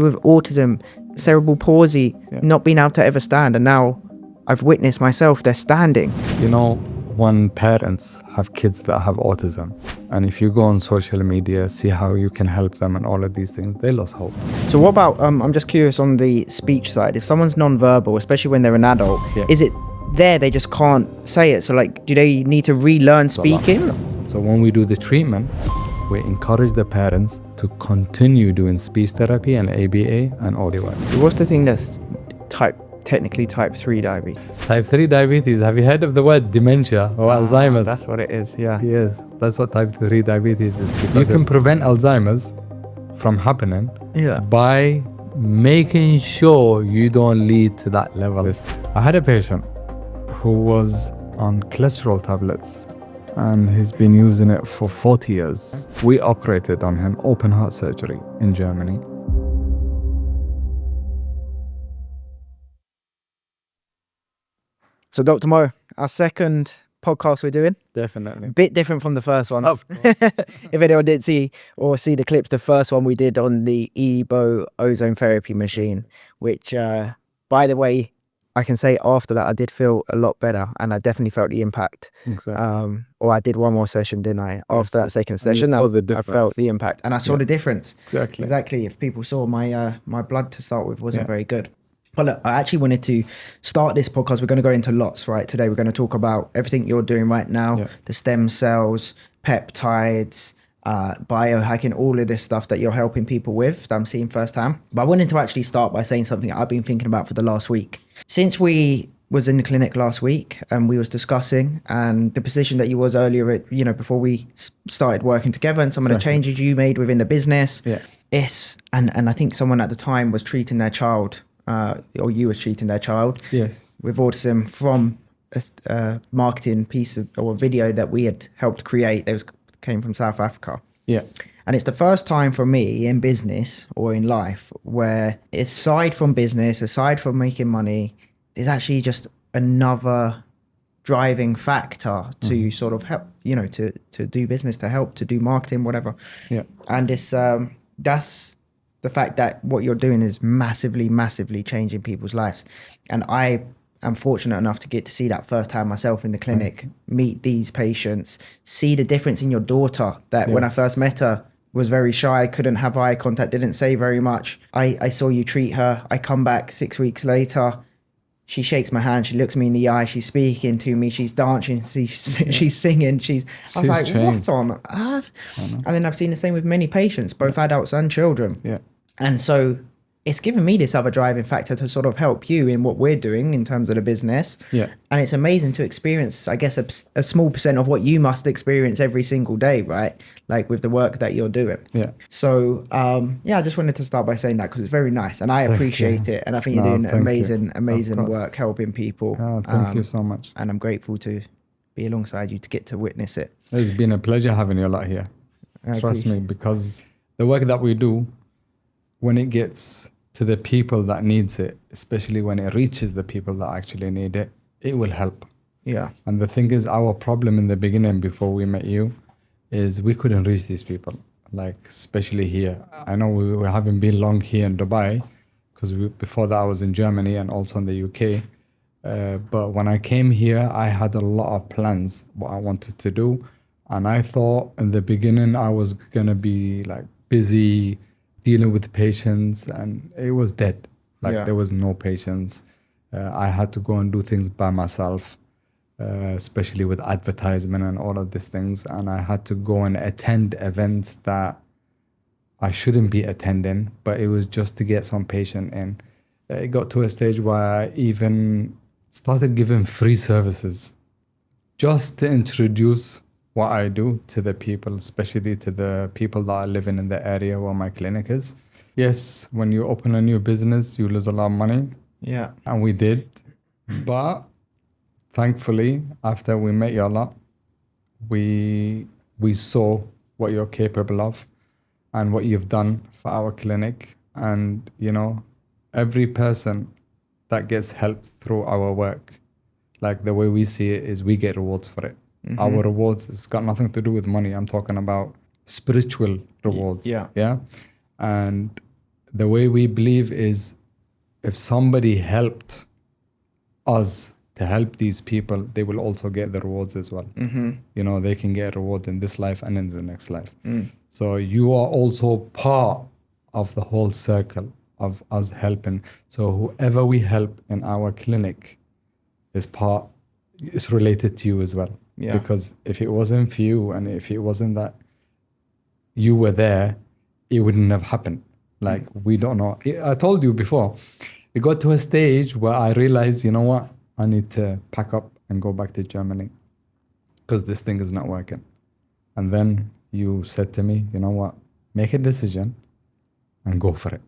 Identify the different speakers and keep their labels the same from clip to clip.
Speaker 1: with autism, cerebral palsy, not being able to ever stand, and now I've witnessed myself, they're standing.
Speaker 2: You know, when parents have kids that have autism, and if you go on social media, see how you can help them and all of these things, they lose hope.
Speaker 1: So what about, I'm just curious on the speech side, if someone's non-verbal, especially when they're an adult, is it there they just can't say it? So like, do they need to relearn speaking?
Speaker 2: So when we do the treatment, we encourage the parents to continue doing speech therapy and ABA and audio.
Speaker 1: So what's the thing that's technically type 3 diabetes?
Speaker 2: Type 3 diabetes, have you heard of the word dementia or Alzheimer's?
Speaker 1: That's what it is, yeah.
Speaker 2: Yes, that's what type 3 diabetes is. You can prevent Alzheimer's from happening by making sure you don't lead to that level. I had a patient who was on cholesterol tablets and he's been using it for 40 years. We operated on him, open heart surgery in Germany.
Speaker 1: So Dr. Mo, our second podcast we're doing,
Speaker 2: Definitely.
Speaker 1: a bit different from the first one.
Speaker 2: Of course.
Speaker 1: If anyone did see the clips, the first one we did on the EBO ozone therapy machine, which by the way, I can say after that I did feel a lot better, and I definitely felt the impact.
Speaker 2: Exactly.
Speaker 1: Or I did one more session, didn't I? After that second session, I felt the impact, and I saw the difference. Exactly. If people saw my blood to start with wasn't very good. But look, I actually wanted to start this podcast. We're going to go into lots, right? Today we're going to talk about everything you're doing right now, the stem cells, peptides, biohacking, all of this stuff that you're helping people with that I'm seeing firsthand. But I wanted to actually start by saying something I've been thinking about for the last week. Since we was in the clinic last week and we was discussing, and the position that you was earlier, before we started working together, and some of the changes you made within the business, and I think someone at the time was treating their child, or you were treating their child with autism from a marketing piece or video that we had helped create. Came from South Africa. And it's the first time for me in business or in life where, aside from business, aside from making money, there's actually just another driving factor to sort of help, to do business, to do marketing, whatever. And it's that's the fact that what you're doing is massively changing people's lives. And I'm fortunate enough to get to see that firsthand myself in the clinic, meet these patients, see the difference in your daughter that when I first met her was very shy, couldn't have eye contact, didn't say very much. I saw you treat her. I come back 6 weeks later. She shakes my hand. She looks me in the eye. She's speaking to me. She's dancing. She's singing. I was like,
Speaker 2: changed.
Speaker 1: what on earth? And then I've seen the same with many patients, both adults and children. And so it's given me this other driving factor to sort of help you in what we're doing in terms of the business. And it's amazing to experience, I guess, a small percent of what you must experience every single day, right? Like with the work that you're doing. So, I just wanted to start by saying that because it's very nice and I appreciate it. And I think you're doing amazing work helping people.
Speaker 2: Thank you so much.
Speaker 1: And I'm grateful to be alongside you to get to witness it.
Speaker 2: It's been a pleasure having you a lot here. Trust me, because the work that we do, when it gets to the people that needs it, especially when it reaches the people that actually need it, it will help. And the thing is, our problem in the beginning before we met you is we couldn't reach these people, like especially here. I know we haven't been long here in Dubai because before that I was in Germany and also in the UK. But when I came here, I had a lot of plans, what I wanted to do. And I thought in the beginning I was going to be like busy dealing with patients, and it was dead. There was no patience. I had to go and do things by myself, especially with advertisement and all of these things. And I had to go and attend events that I shouldn't be attending, but it was just to get some patient in. It got to a stage where I even started giving free services just to introduce what I do to the people, especially to the people that are living in the area where my clinic is. Yes, when you open a new business, you lose a lot of money. And we did. But thankfully, after we met you a lot, we saw what you're capable of and what you've done for our clinic. And, every person that gets help through our work, like the way we see it is we get rewards for it. Our rewards, it's got nothing to do with money. I'm talking about spiritual rewards. And the way we believe is if somebody helped us to help these people, they will also get the rewards as well. You know, they can get a reward in this life and in the next life. So you are also part of the whole circle of us helping. So whoever we help in our clinic is related to you as well.
Speaker 1: Yeah.
Speaker 2: Because if it wasn't for you and if it wasn't that you were there, it wouldn't have happened. Like, we don't know. I told you before, it got to a stage where I realized, you know what? I need to pack up and go back to Germany because this thing is not working. And then you said to me, you know what? Make a decision and go for it.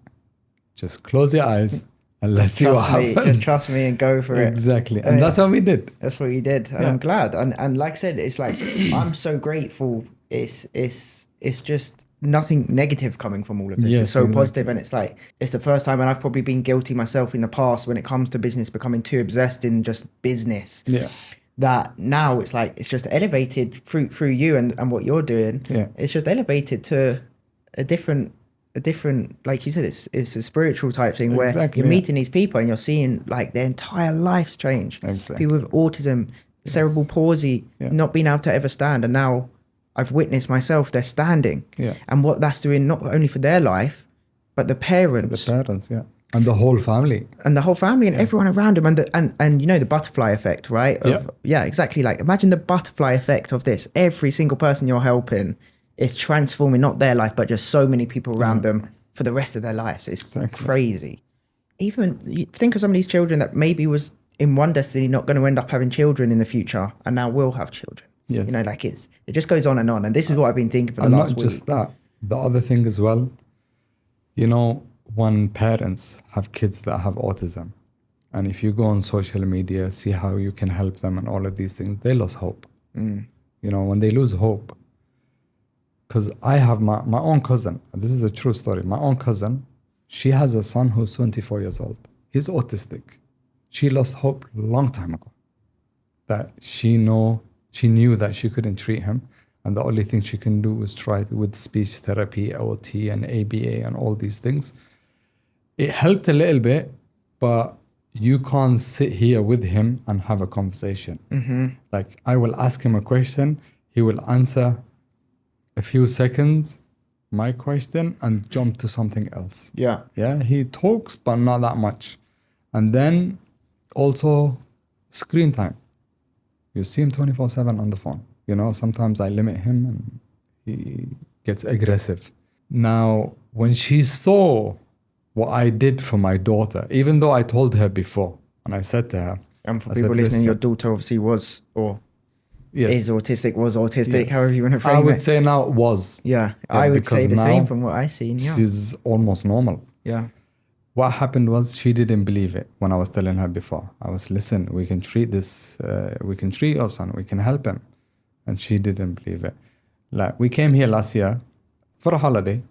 Speaker 2: Just close your eyes and let's see what happens.
Speaker 1: Just trust me and go for it.
Speaker 2: Exactly. And that's what we did.
Speaker 1: That's what you did. And I'm glad. And like I said, it's like, I'm so grateful. It's just nothing negative coming from all of this.
Speaker 2: Yes,
Speaker 1: it's so
Speaker 2: exactly.
Speaker 1: positive, and it's like, it's the first time, and I've probably been guilty myself in the past when it comes to business, becoming too obsessed in just business.
Speaker 2: Yeah.
Speaker 1: That now it's like, it's just elevated through you and what you're doing.
Speaker 2: Yeah.
Speaker 1: It's just elevated to a different, like you said, it's a spiritual type thing where you're meeting these people and you're seeing like their entire lives change.
Speaker 2: Exactly.
Speaker 1: People with autism, cerebral palsy, not being able to ever stand, and now I've witnessed myself, they're standing.
Speaker 2: Yeah.
Speaker 1: And what that's doing, not only for their life, but the parents.
Speaker 2: Yeah. And the whole family.
Speaker 1: And the whole family and everyone around them. And you know, the butterfly effect, right? Yeah, exactly. Like, imagine the butterfly effect of this. Every single person you're helping is transforming not their life, but just so many people around them for the rest of their lives. It's crazy. Even you think of some of these children that maybe was in one destiny not going to end up having children in the future and now will have children.
Speaker 2: Yes.
Speaker 1: You know, like it just goes on. And this is what I've been thinking for the last week.
Speaker 2: And not just that, the other thing as well, you know, when parents have kids that have autism, and if you go on social media, see how you can help them and all of these things, they lose hope. You know, when they lose hope, because I have my own cousin, this is a true story, my own cousin, she has a son who's 24 years old. He's autistic. She lost hope a long time ago that she knew that she couldn't treat him, and the only thing she can do is try with speech therapy, OT and ABA and all these things. It helped a little bit, but you can't sit here with him and have a conversation. Like, I will ask him a question, he will answer a few seconds my question and jump to something else. Yeah, he talks, but not that much. And then also screen time. You see him 24/7 on the phone. You know, sometimes I limit him and he gets aggressive. Now, when she saw what I did for my daughter, even though I told her before, and I said to her,
Speaker 1: and for people listening, your daughter obviously was, or is autistic, however you want to frame it.
Speaker 2: I would say now was.
Speaker 1: Yeah, I would say the same from what I've seen. Yeah.
Speaker 2: She's almost normal.
Speaker 1: Yeah.
Speaker 2: What happened was she didn't believe it when I was telling her before. I was, listen, we can treat this, we can treat our son, we can help him. And she didn't believe it. Like, we came here last year for a holiday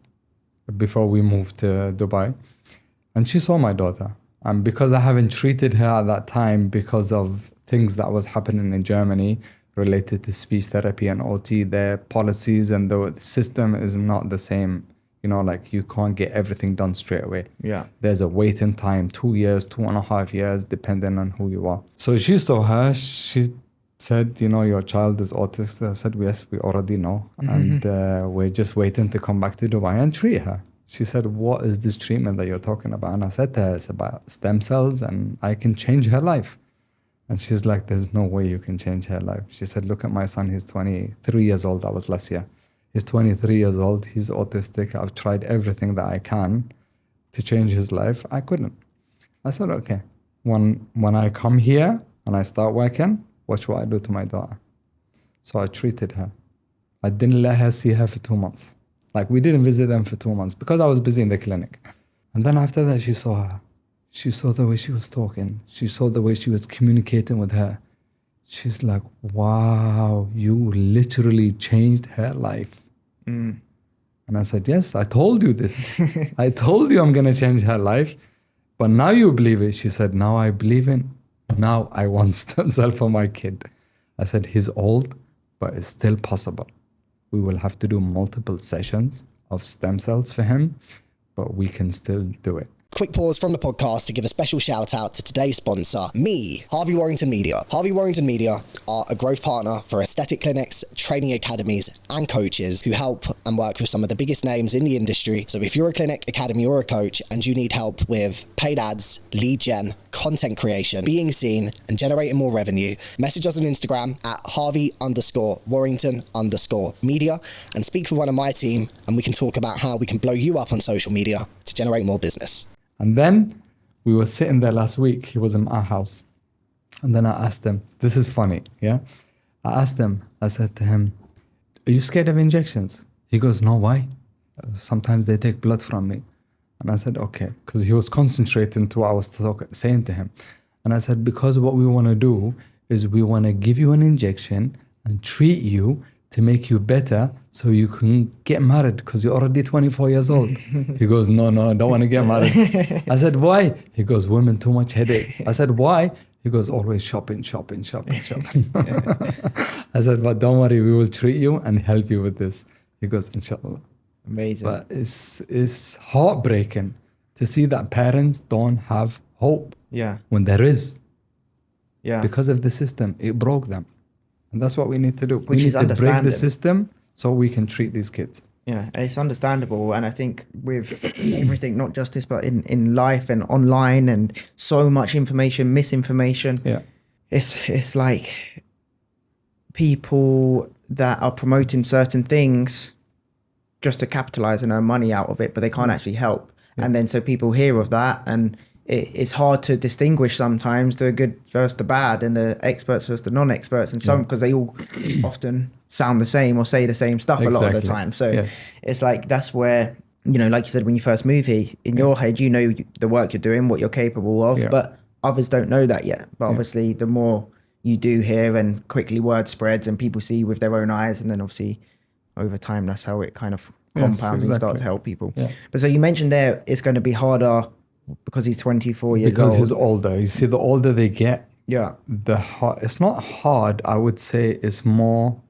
Speaker 2: before we moved to Dubai. And she saw my daughter. And because I haven't treated her at that time because of things that was happening in Germany related to speech therapy and OT, their policies and the system is not the same. You know, like, you can't get everything done straight away. Yeah. There's a waiting time, 2 years, 2.5 years, depending on who you are. So she saw her, she said, you know, your child is autistic. I said, yes, we already know. And we're just waiting to come back to Dubai and treat her. She said, what is this treatment that you're talking about? And I said to her, it's about stem cells and I can change her life. And she's like, there's no way you can change her life. She said, look at my son, he's 23 years old. That was last year. He's 23 years old. He's autistic. I've tried everything that I can to change his life. I couldn't. I said, okay, when I come here and I start working, watch what I do to my daughter. So I treated her. I didn't let her see her for 2 months. Like, we didn't visit them for 2 months because I was busy in the clinic. And then after that, she saw her. She saw the way she was talking. She saw the way she was communicating with her. She's like, wow, you literally changed her life. And I said, yes, I told you this. I told you I'm going to change her life. But now you believe it. She said, now I believe it. Now I want stem cell for my kid. I said, he's old, but it's still possible. We will have to do multiple sessions of stem cells for him. but we can still do it.
Speaker 3: Quick pause from the podcast to give a special shout out to today's sponsor, me, Harvey Warrington Media. Harvey Warrington Media are a growth partner for aesthetic clinics, training academies, and coaches who help and work with some of the biggest names in the industry. So if you're a clinic, academy, or a coach and you need help with paid ads, lead gen, content creation, being seen, and generating more revenue, message us on Instagram at Harvey_Warrington_media and speak with one of my team, and we can talk about how we can blow you up on social media to generate more business.
Speaker 2: And then we were sitting there last week. He was in our house. And then I asked him, this is funny, yeah? I said to him, are you scared of injections? He goes, no, why? Sometimes they take blood from me. And I said, okay, because he was concentrating to what I was saying to him. And I said, because what we want to do is we want to give you an injection and treat you to make you better so you can get married because you're already 24 years old. He goes, no, I don't want to get married. I said, why? He goes, women, too much headache. I said, why? He goes, always shopping. I said, but don't worry, we will treat you and help you with this. He goes, inshallah.
Speaker 1: Amazing.
Speaker 2: But it's heartbreaking to see that parents don't have hope when there is.
Speaker 1: Yeah.
Speaker 2: Because of the system, it broke them. And that's what we need to do.
Speaker 1: Which
Speaker 2: we
Speaker 1: is
Speaker 2: need to break the system so we can treat these kids.
Speaker 1: Yeah, and it's understandable. And I think with everything, not just this, but in life and online and so much information, misinformation.
Speaker 2: Yeah.
Speaker 1: It's like people that are promoting certain things just to capitalize and earn money out of it, but they can't actually help. Yeah. And then so people hear of that, and it's hard to distinguish sometimes the good versus the bad and the experts versus the non-experts, and some because they all often sound the same or say the same stuff a lot of the time. So it's like that's where, you know, like you said, when you first move here, in your head, you know the work you're doing, what you're capable of, but others don't know that yet. But obviously the more you do hear, and quickly word spreads and people see with their own eyes, and then obviously over time that's how it kind of compounds and start to help people. But so you mentioned there it's going to be harder because he's 24 years old.
Speaker 2: Because he's older. You see, the older they get,
Speaker 1: it's
Speaker 2: not hard, I would say. It's more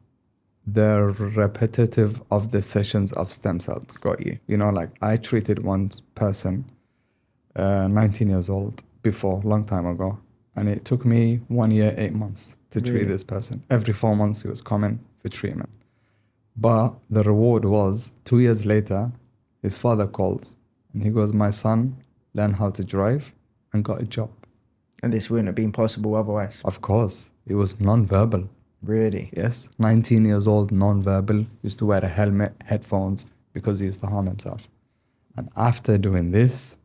Speaker 2: the repetitive of the sessions of stem cells.
Speaker 1: Got you.
Speaker 2: You know, like I treated one person, 19 years old, before, long time ago. And it took me 1 year, 8 months to treat this person. Every 4 months he was coming for treatment. But the reward was 2 years later, his father calls and he goes, my son learned how to drive and got a job.
Speaker 1: And this wouldn't have been possible otherwise.
Speaker 2: Of course. It was non-verbal.
Speaker 1: Really?
Speaker 2: Yes. 19 years old, non-verbal, used to wear a helmet, headphones, because he used to harm himself. And after doing this,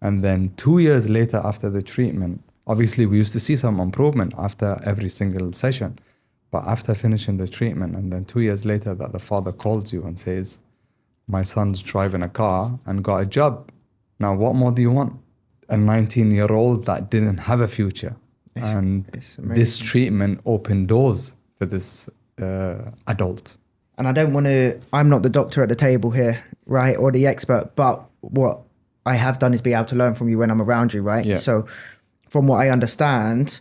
Speaker 2: and then 2 years later after the treatment, obviously we used to see some improvement after every single session. But after finishing the treatment, and then 2 years later that the father calls you and says, my son's driving a car and got a job. Now, what more do you want? A 19-year-old that didn't have a future. It's this treatment opened doors for this adult.
Speaker 1: And I'm not the doctor at the table here, right? Or the expert, but what I have done is be able to learn from you when I'm around you, right?
Speaker 2: Yeah.
Speaker 1: So from what I understand,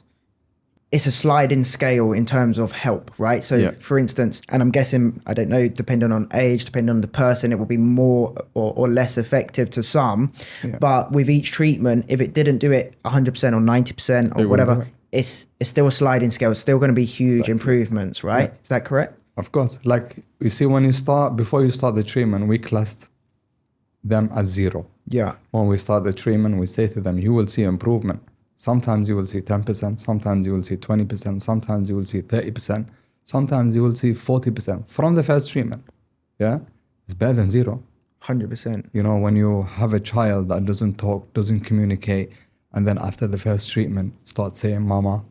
Speaker 1: it's a sliding scale in terms of help, right? So for instance, and I'm guessing, I don't know, depending on age, depending on the person, it will be more or less effective to some. Yeah. But with each treatment, if it didn't do it 100% or 90% or whatever, it's still a sliding scale. It's still going to be huge improvements, right? Yeah. Is that correct?
Speaker 2: Of course. Like you see, before you start the treatment, we classed them as 0.
Speaker 1: Yeah.
Speaker 2: When we start the treatment, we say to them, you will see improvement. Sometimes you will see 10%, sometimes you will see 20%, sometimes you will see 30%, sometimes you will see 40% from the first treatment. Yeah? It's better than 0.
Speaker 1: 100%.
Speaker 2: You know, when you have a child that doesn't talk, doesn't communicate, and then after the first treatment, start saying, Mama,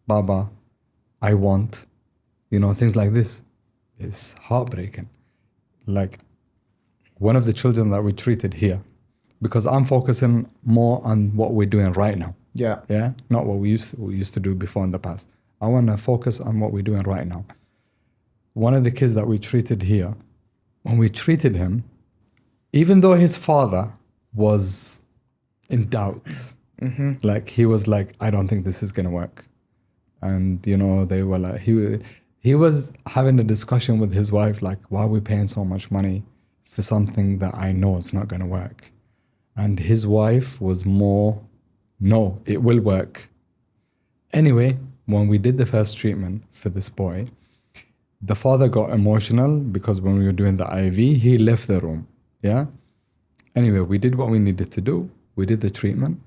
Speaker 2: Baba, I want, you know, things like this. It's heartbreaking. Like one of the children that we treated here, because I'm focusing more on what we're doing right now. Yeah. Not what we used to do before in the past. I want to focus on what we're doing right now. One of the kids that we treated here, when we treated him, even though his father was in doubt, like he was like, I don't think this is going to work. And, you know, they were like, he was having a discussion with his wife, like, why are we paying so much money for something that I know is not going to work? And his wife was more, no, it will work. Anyway, when we did the first treatment for this boy, the father got emotional because when we were doing the IV, he left the room. Yeah. Anyway, we did what we needed to do. We did the treatment.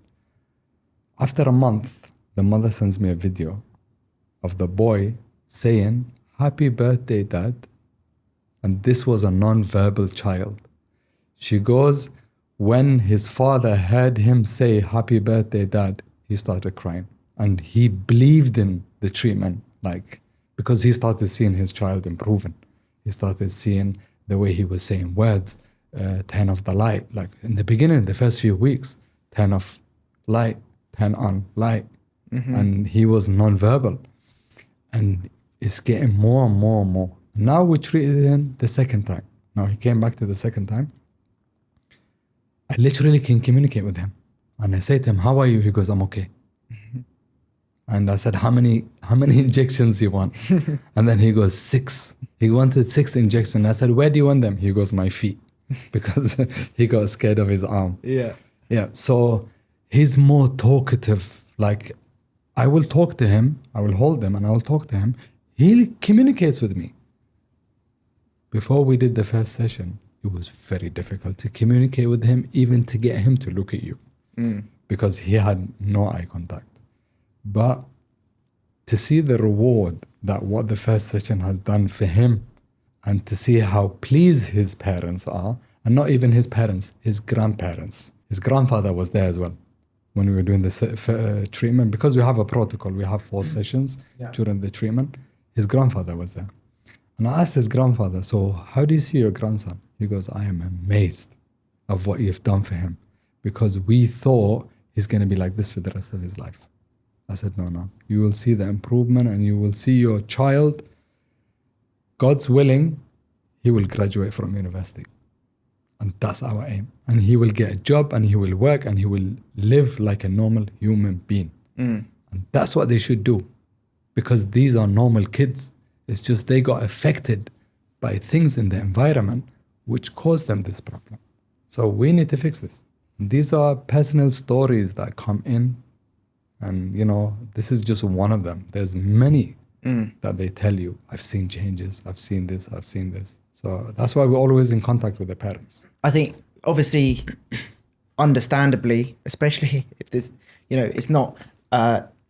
Speaker 2: After a month, the mother sends me a video of the boy saying, "Happy birthday, Dad." And this was a non-verbal child. She goes, when his father heard him say, "Happy birthday, Dad," he started crying. And he believed in the treatment, like, because he started seeing his child improving. He started seeing the way he was saying words, turn off the light. Like in the beginning, the first few weeks, turn off light, turn on light. And he was non-verbal. And it's getting more and more and more. Now we treated him the second time. Now he came back to the second time. I literally can communicate with him. And I say to him, "How are you?" He goes, "I'm okay." And I said, how many injections do you want? And then he goes, 6. He wanted 6 injections. I said, "Where do you want them?" He goes, "My feet." Because he got scared of his arm. Yeah. So he's more talkative. Like, I will talk to him. I will hold him and I will talk to him. He communicates with me. Before we did the first session, it was very difficult to communicate with him, even to get him to look at you. Because he had no eye contact. But to see the reward that what the first session has done for him, and to see how pleased his parents are, and not even his parents, his grandparents. His grandfather was there as well when we were doing the treatment, because we have a protocol. We have 4 sessions during the treatment. His grandfather was there. And I asked his grandfather, "So how do you see your grandson?" He goes, "I am amazed of what you've done for him, because we thought he's going to be like this for the rest of his life." I said, no. You will see the improvement and you will see your child, God's willing, he will graduate from university. And that's our aim. And he will get a job and he will work and he will live like a normal human being. And that's what they should do. Because these are normal kids. It's just they got affected by things in the environment which caused them this problem. So we need to fix this. And these are personal stories that come in. And, this is just one of them. There's many that they tell you, "I've seen changes, I've seen this, I've seen this." So that's why we're always in contact with the parents.
Speaker 1: I think, obviously, understandably, especially if this, it's not,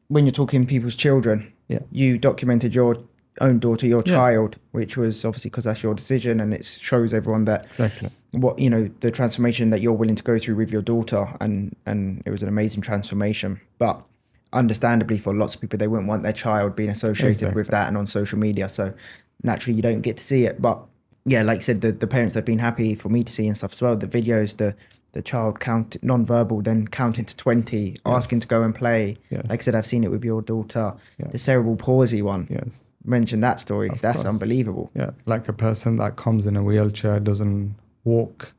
Speaker 1: when you're talking people's children, you documented your own daughter, your child, which was obviously because that's your decision, and it shows everyone that
Speaker 2: exactly
Speaker 1: what the transformation that you're willing to go through with your daughter, and it was an amazing transformation. But understandably, for lots of people, they wouldn't want their child being associated with that and on social media, so naturally you don't get to see it. But yeah, like you said, the parents have been happy for me to see and stuff as well. The videos, the child count non-verbal, then counting to 20, asking to go and play. Like I said, I've seen it with your daughter. The cerebral palsy one. Mention that story. That's unbelievable.
Speaker 2: Like a person that comes in a wheelchair, doesn't walk,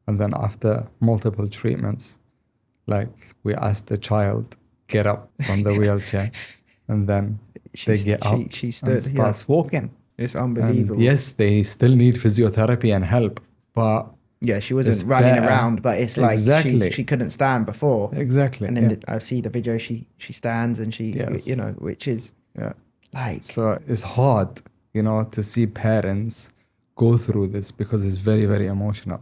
Speaker 2: and then after multiple treatments, like, we ask the child get up from the wheelchair, and then they get up
Speaker 1: she stood,
Speaker 2: and starts walking.
Speaker 1: It's unbelievable.
Speaker 2: And yes, they still need physiotherapy and help, but
Speaker 1: she wasn't running around, but it's like she couldn't stand before. And then I see the video, she stands and she which is like,
Speaker 2: so it's hard to see parents go through this, because it's very, very emotional.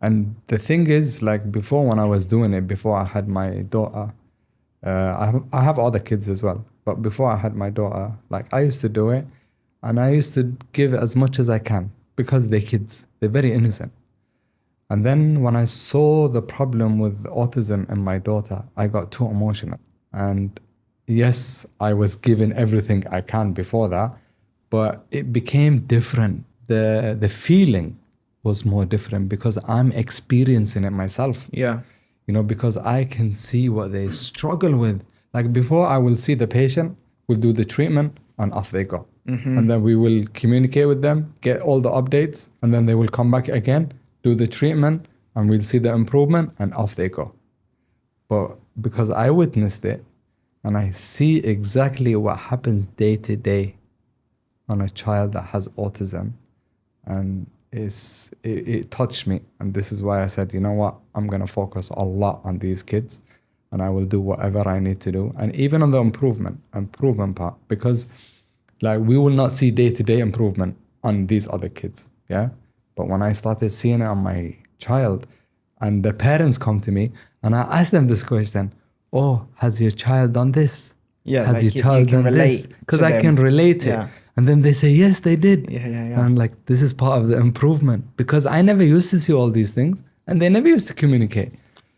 Speaker 2: And the thing is, like, before, when I was doing it, before I had my daughter, I have other kids as well, but before I had my daughter, like, I used to do it, and I used to give as much as I can, because they're kids, they're very innocent. And then when I saw the problem with autism in my daughter, I got too emotional. And yes, I was giving everything I can before that, but it became different. The feeling was more different, because I'm experiencing it myself. Because I can see what they struggle with. Like, before, I will see the patient, we'll do the treatment, and off they go. And then we will communicate with them, get all the updates, and then they will come back again, do the treatment, and we'll see the improvement, and off they go. But because I witnessed it, and I see exactly what happens day to day on a child that has autism, and it touched me. And this is why I said, you know what, I'm going to focus a lot on these kids, and I will do whatever I need to do. And even on the improvement part, because like we will not see day-to-day improvement on these other kids. Yeah. But when I started seeing it on my child, and the parents come to me and I ask them this question, oh, has your child done this?
Speaker 1: Yeah.
Speaker 2: Has
Speaker 1: like
Speaker 2: your child done this? Because I can relate it.
Speaker 1: Yeah.
Speaker 2: And then they say, yes, they did.
Speaker 1: Yeah.
Speaker 2: And I'm like, this is part of the improvement, because I never used to see all these things and they never used to communicate.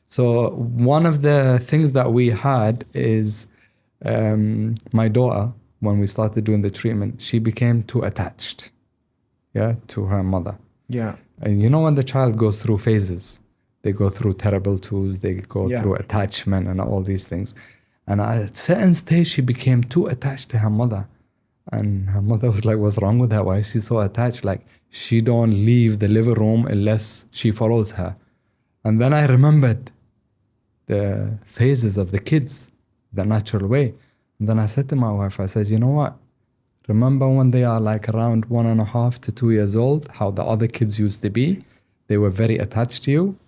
Speaker 2: So one of the things that we had is my daughter, when we started doing the treatment, she became too attached, to her mother.
Speaker 1: Yeah.
Speaker 2: And you know, when the child goes through phases, they go through terrible twos, they go through attachment and all these things. And at a certain stage, she became too attached to her mother. And her mother was like, what's wrong with her? Why is she so attached? Like, she don't leave the living room unless she follows her. And then I remembered the phases of the kids, the natural way. And then I said to my wife, I said, you know what? Remember when they are like around 1.5 to 2 years old, how the other kids used to be? They were very attached to you.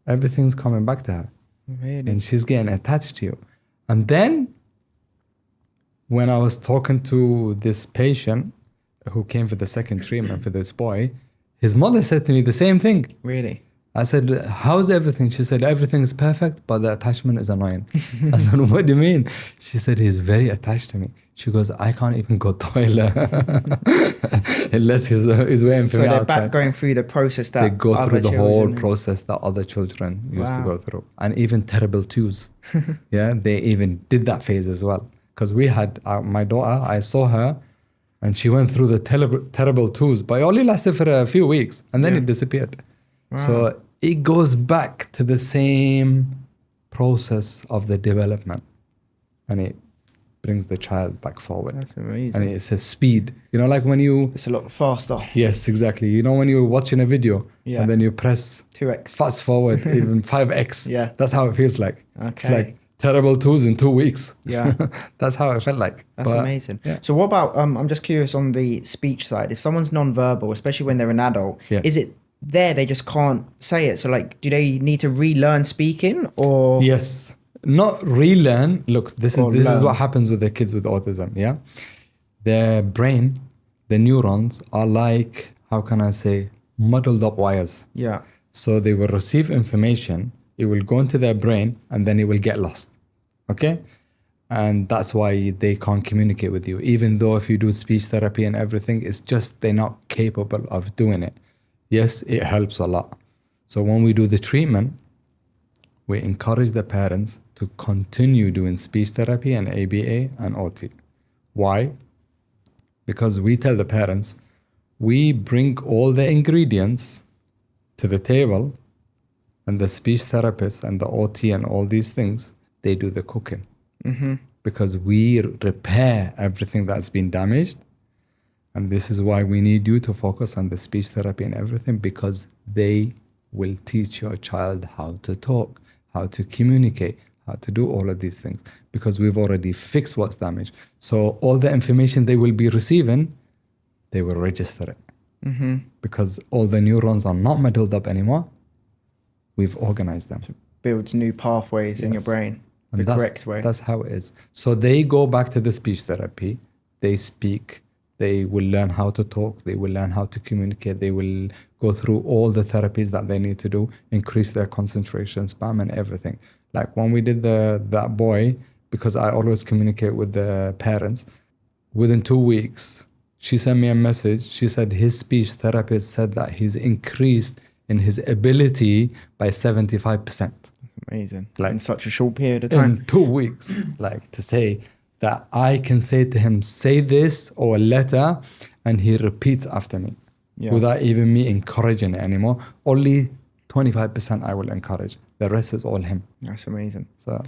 Speaker 2: Everything's coming back to her.
Speaker 1: Really?
Speaker 2: And she's getting attached to you. And then when I was talking to this patient who came for the second treatment for this boy, his mother said to me the same thing.
Speaker 1: Really?
Speaker 2: I said, how's everything? She said, everything is perfect, but the attachment is annoying. I said, what do you mean? She said, he's very attached to me. She goes, I can't even go toilet unless he's waiting for me outside. So
Speaker 1: they're back going through the process that
Speaker 2: they go through the whole
Speaker 1: children
Speaker 2: process that other children used to go through. And even terrible twos. They even did that phase as well. Because we had my daughter, I saw her, and she went through the terrible twos, but it only lasted for a few weeks, and then it disappeared. Wow. So it goes back to the same process of the development, and it brings the child back forward.
Speaker 1: That's amazing.
Speaker 2: And it's a speed. You know, like when you...
Speaker 1: It's a lot faster.
Speaker 2: Yes, exactly. You know, when you're watching a video and then you press
Speaker 1: 2x,
Speaker 2: fast forward, even 5x.
Speaker 1: Yeah.
Speaker 2: That's how it feels like.
Speaker 1: Okay.
Speaker 2: It's like terrible twos in 2 weeks.
Speaker 1: Yeah.
Speaker 2: That's how it felt like.
Speaker 1: That's amazing. Yeah. So what about, I'm just curious on the speech side. If someone's non-verbal, especially when they're an adult, is it there they just can't say it? So like, do they need to relearn speaking or?
Speaker 2: Yes. Not relearn. Look, this is what happens with the kids with autism. Yeah. Their brain, the neurons are like, how can I say, muddled up wires.
Speaker 1: Yeah.
Speaker 2: So they will receive information, it will go into their brain, and then it will get lost. Okay? And that's why they can't communicate with you. Even though if you do speech therapy and everything, it's just they're not capable of doing it. Yes, it helps a lot. So when we do the treatment, we encourage the parents to continue doing speech therapy and ABA and OT. Why? Because we tell the parents, we bring all the ingredients to the table, and the speech therapist and the OT and all these things, they do the cooking.
Speaker 1: Mm-hmm.
Speaker 2: Because we repair everything that's been damaged. And this is why we need you to focus on the speech therapy and everything, because they will teach your child how to talk, how to communicate, how to do all of these things, because we've already fixed what's damaged. So all the information they will be receiving, they will register it.
Speaker 1: Mm-hmm.
Speaker 2: Because all the neurons are not muddled up anymore. We've organized them.
Speaker 1: To build new pathways in your brain,
Speaker 2: and
Speaker 1: the correct way.
Speaker 2: That's how it is. So they go back to the speech therapy, they speak, they will learn how to talk, they will learn how to communicate, they will go through all the therapies that they need to do, increase their concentration, spam and everything. Like when we did that boy, because I always communicate with the parents, within 2 weeks, she sent me a message. She said his speech therapist said that he's increased in his ability by 75%.
Speaker 1: That's amazing.
Speaker 2: Like
Speaker 1: in such a short period of time.
Speaker 2: In 2 weeks, like to say that I can say to him, say this or a letter, and he repeats after me without even me encouraging it anymore. Only 25% I will encourage. The rest is all him.
Speaker 1: That's amazing.
Speaker 2: So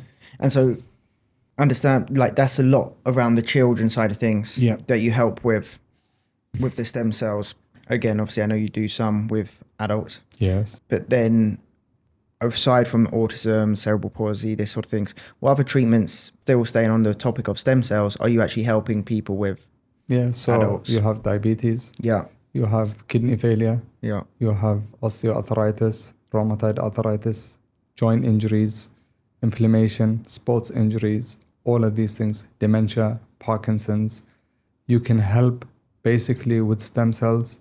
Speaker 1: understand, like that's a lot around the children side of things that you help with the stem cells. Again, obviously, I know you do some with adults.
Speaker 2: Yes.
Speaker 1: But then, aside from autism, cerebral palsy, this sort of things, what other treatments, still staying on the topic of stem cells, are you actually helping people with
Speaker 2: so
Speaker 1: adults?
Speaker 2: You have diabetes.
Speaker 1: Yeah.
Speaker 2: you have kidney failure,
Speaker 1: Yeah.
Speaker 2: you have osteoarthritis, rheumatoid arthritis, joint injuries, inflammation, sports injuries, all of these things, dementia, Parkinson's. You can help basically with stem cells,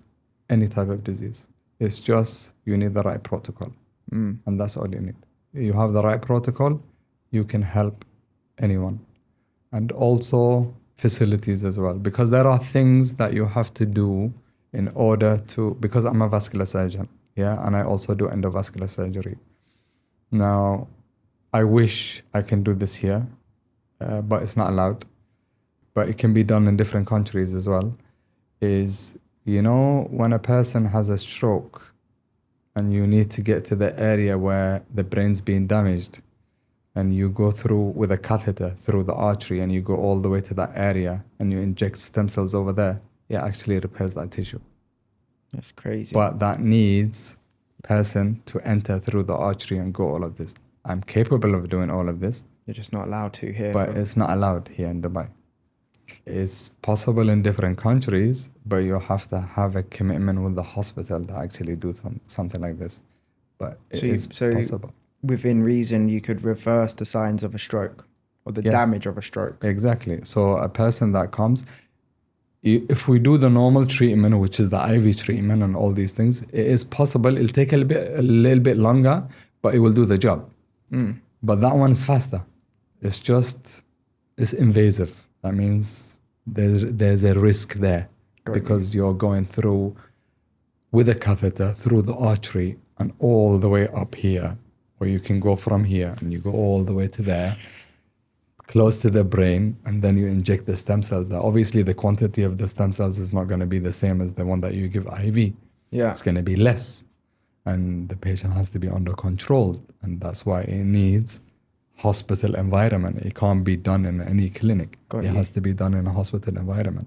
Speaker 2: any type of disease. It's just you need the right protocol. And that's all you need. You have the right protocol, you can help anyone. And also facilities as well, because there are things that you have to do in order to, because I'm a vascular surgeon, yeah, and I also do endovascular surgery. Now, I wish I can do this here, but it's not allowed. But it can be done in different countries as well. Is, you know, when a person has a stroke and you need to get to the area where the brain's being damaged, and you go through with a catheter through the artery and you go all the way to that area and you inject stem cells over there, it actually repairs that tissue.
Speaker 1: That's crazy.
Speaker 2: But that needs person to enter through the artery and go all of this. I'm capable of doing all of this.
Speaker 1: You're just not allowed to here.
Speaker 2: But it's not allowed here in Dubai. It's possible in different countries, but you have to have a commitment with the hospital to actually do something like this. But it is possible.
Speaker 1: Within reason, you could reverse the signs of a stroke or the damage of a stroke.
Speaker 2: Exactly. So a person that comes, if we do the normal treatment, which is the IV treatment and all these things, it is possible. It'll take a little bit longer, but it will do the job. But that one is faster. It's invasive. That means there's a risk there because you're going through with a catheter through the artery and all the way up here. Or you can go from here and you go all the way to there, close to the brain, and then you inject the stem cells. Now, obviously, the quantity of the stem cells is not going to be the same as the one that you give IV.
Speaker 1: Yeah.
Speaker 2: It's going to be less. And the patient has to be under control. And that's why it needs hospital environment. It can't be done in any clinic. It has to be done in a hospital environment.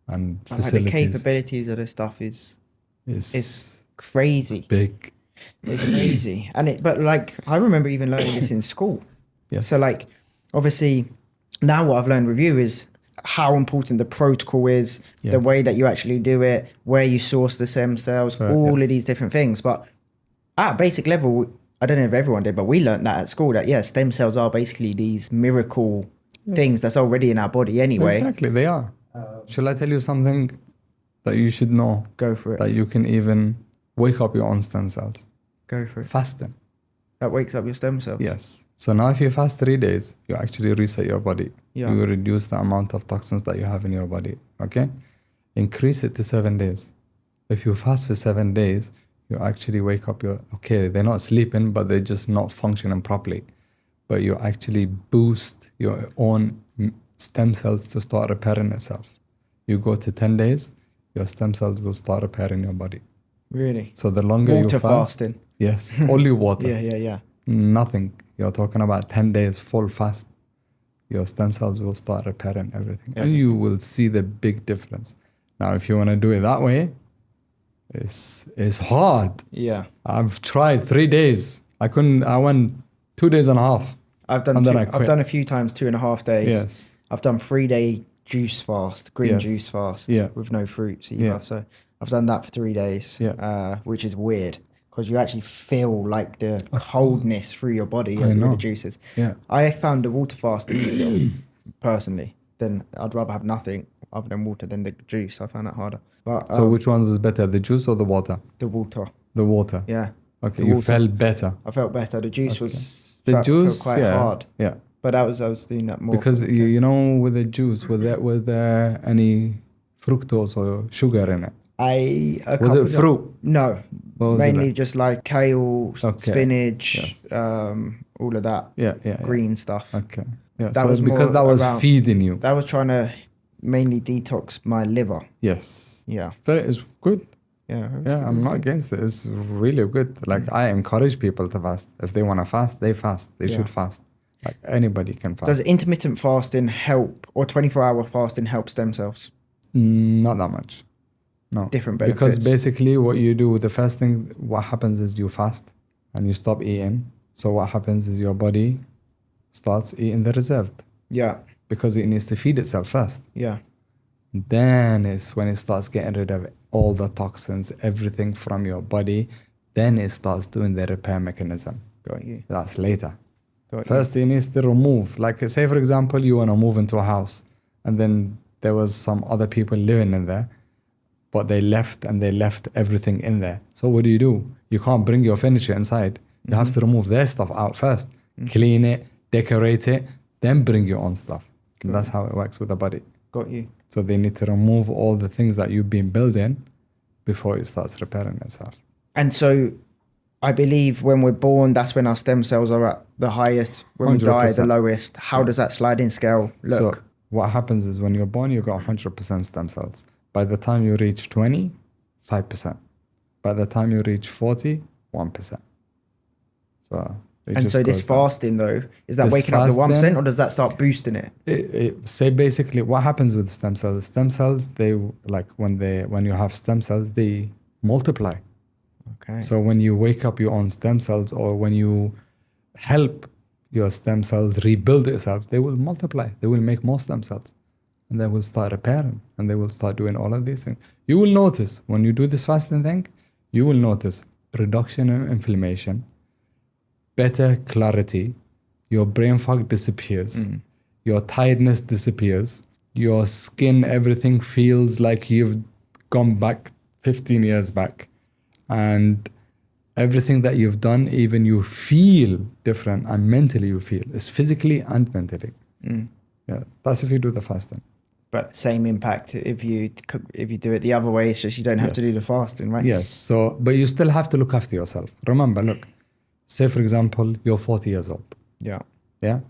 Speaker 2: And facilities.
Speaker 1: The capabilities of this stuff is crazy.
Speaker 2: Big.
Speaker 1: It's crazy. But like, I remember even learning this in school.
Speaker 2: Yes.
Speaker 1: So like, obviously, now what I've learned with you is how important the protocol is, the way that you actually do it, where you source the stem cells, all of these different things. But at a basic level, I don't know if everyone did, but we learned that at school that, stem cells are basically these miracle things that's already in our body anyway.
Speaker 2: Exactly, they are. Shall I tell you something that you should know?
Speaker 1: Go for it.
Speaker 2: That you can even wake up your own stem cells.
Speaker 1: Go for it.
Speaker 2: Fasting.
Speaker 1: That wakes up your stem cells?
Speaker 2: Yes. So now if you fast 3 days, you actually reset your body.
Speaker 1: Yeah.
Speaker 2: You will reduce the amount of toxins that you have in your body. Okay? Increase it to 7 days. If you fast for 7 days, you actually wake up they're not sleeping, but they're just not functioning properly. But you actually boost your own stem cells to start repairing itself. You go to 10 days, your stem cells will start repairing your body.
Speaker 1: Really?
Speaker 2: So the longer you fast,
Speaker 1: fasting.
Speaker 2: Yes, only water.
Speaker 1: Yeah.
Speaker 2: Nothing. You're talking about 10 days full fast. Your stem cells will start repairing everything. And you will see the big difference. Now, if you want to do it that way, it's hard.
Speaker 1: Yeah.
Speaker 2: I've tried 3 days. I went 2 days and a half.
Speaker 1: I've done a few times 2.5 days.
Speaker 2: Yes.
Speaker 1: I've done 3-day juice fast, green juice fast with no fruits either. So I've done that for 3 days, which is weird because you actually feel like the coldness through your body with the juices.
Speaker 2: Yeah.
Speaker 1: I found the water fast easier personally. Then I'd rather have nothing other than water than the juice. I found that harder. But
Speaker 2: so which ones is better, the juice or the water?
Speaker 1: The water.
Speaker 2: The water.
Speaker 1: Yeah.
Speaker 2: Okay, you felt better.
Speaker 1: I felt better. The juice was
Speaker 2: felt quite
Speaker 1: hard.
Speaker 2: Yeah.
Speaker 1: But I was doing that more
Speaker 2: because you know with the juice, was there any fructose or sugar in it? Was it fruit?
Speaker 1: No, mainly just like kale, spinach, all of that. Green stuff.
Speaker 2: Okay. Yeah. That was because that was feeding you.
Speaker 1: That was trying to mainly detox my liver.
Speaker 2: Yes.
Speaker 1: Yeah.
Speaker 2: But it's good.
Speaker 1: Yeah.
Speaker 2: I'm not against it. It's really good. Like I encourage people to fast. If they want to fast, they fast. They should fast. Like anybody can fast.
Speaker 1: Does intermittent fasting help, or 24-hour fasting help stem cells?
Speaker 2: Not that much. No.
Speaker 1: Different benefits.
Speaker 2: Because basically what you do with the fasting, what happens is you fast and you stop eating. So what happens is your body starts eating the reserved.
Speaker 1: Yeah.
Speaker 2: Because it needs to feed itself first.
Speaker 1: Yeah.
Speaker 2: then it's when it starts getting rid of all the toxins, everything from your body. Then it starts doing the repair mechanism.
Speaker 1: Got you.
Speaker 2: That's later.
Speaker 1: Got
Speaker 2: First, it needs to remove. Like, say, for example, you want to move into a house, and then there was some other people living in there, but they left everything in there. So what do? You can't bring your furniture inside. You have to remove their stuff out first. Clean it, decorate it, then bring your own stuff. And that's how it works with the body.
Speaker 1: Got you.
Speaker 2: So they need to remove all the things that you've been building before it starts repairing itself. And
Speaker 1: so I believe when we're born, that's when our stem cells are at the highest. When 100%. We die, the lowest. How does that sliding scale look?
Speaker 2: So what happens is when you're born, you've got 100% stem cells. By the time you reach 20, 5%. By the time you reach 40, 1%. So
Speaker 1: this fasting though, is that waking up to 1% or does that start boosting it?
Speaker 2: Say basically what happens with stem cells. Stem cells, they like when you have stem cells, they multiply.
Speaker 1: Okay.
Speaker 2: So when you wake up your own stem cells, or when you help your stem cells rebuild itself, they will multiply. They will make more stem cells, and they will start repairing, and they will start doing all of these things. You will notice when you do this fasting thing, you will notice reduction in inflammation, better clarity, your brain fog disappears, your tiredness disappears, your skin, everything feels like you've gone back 15 years back. And everything that you've done, even you feel different, and mentally you feel. It's physically and mentally. Yeah, that's if you do the fasting.
Speaker 1: But same impact if you do it the other way. It's just you don't have to do the fasting, right?
Speaker 2: Yes. So, but you still have to look after yourself. Remember, look. Say for example, you're 40 years old.
Speaker 1: Yeah.
Speaker 2: Yeah.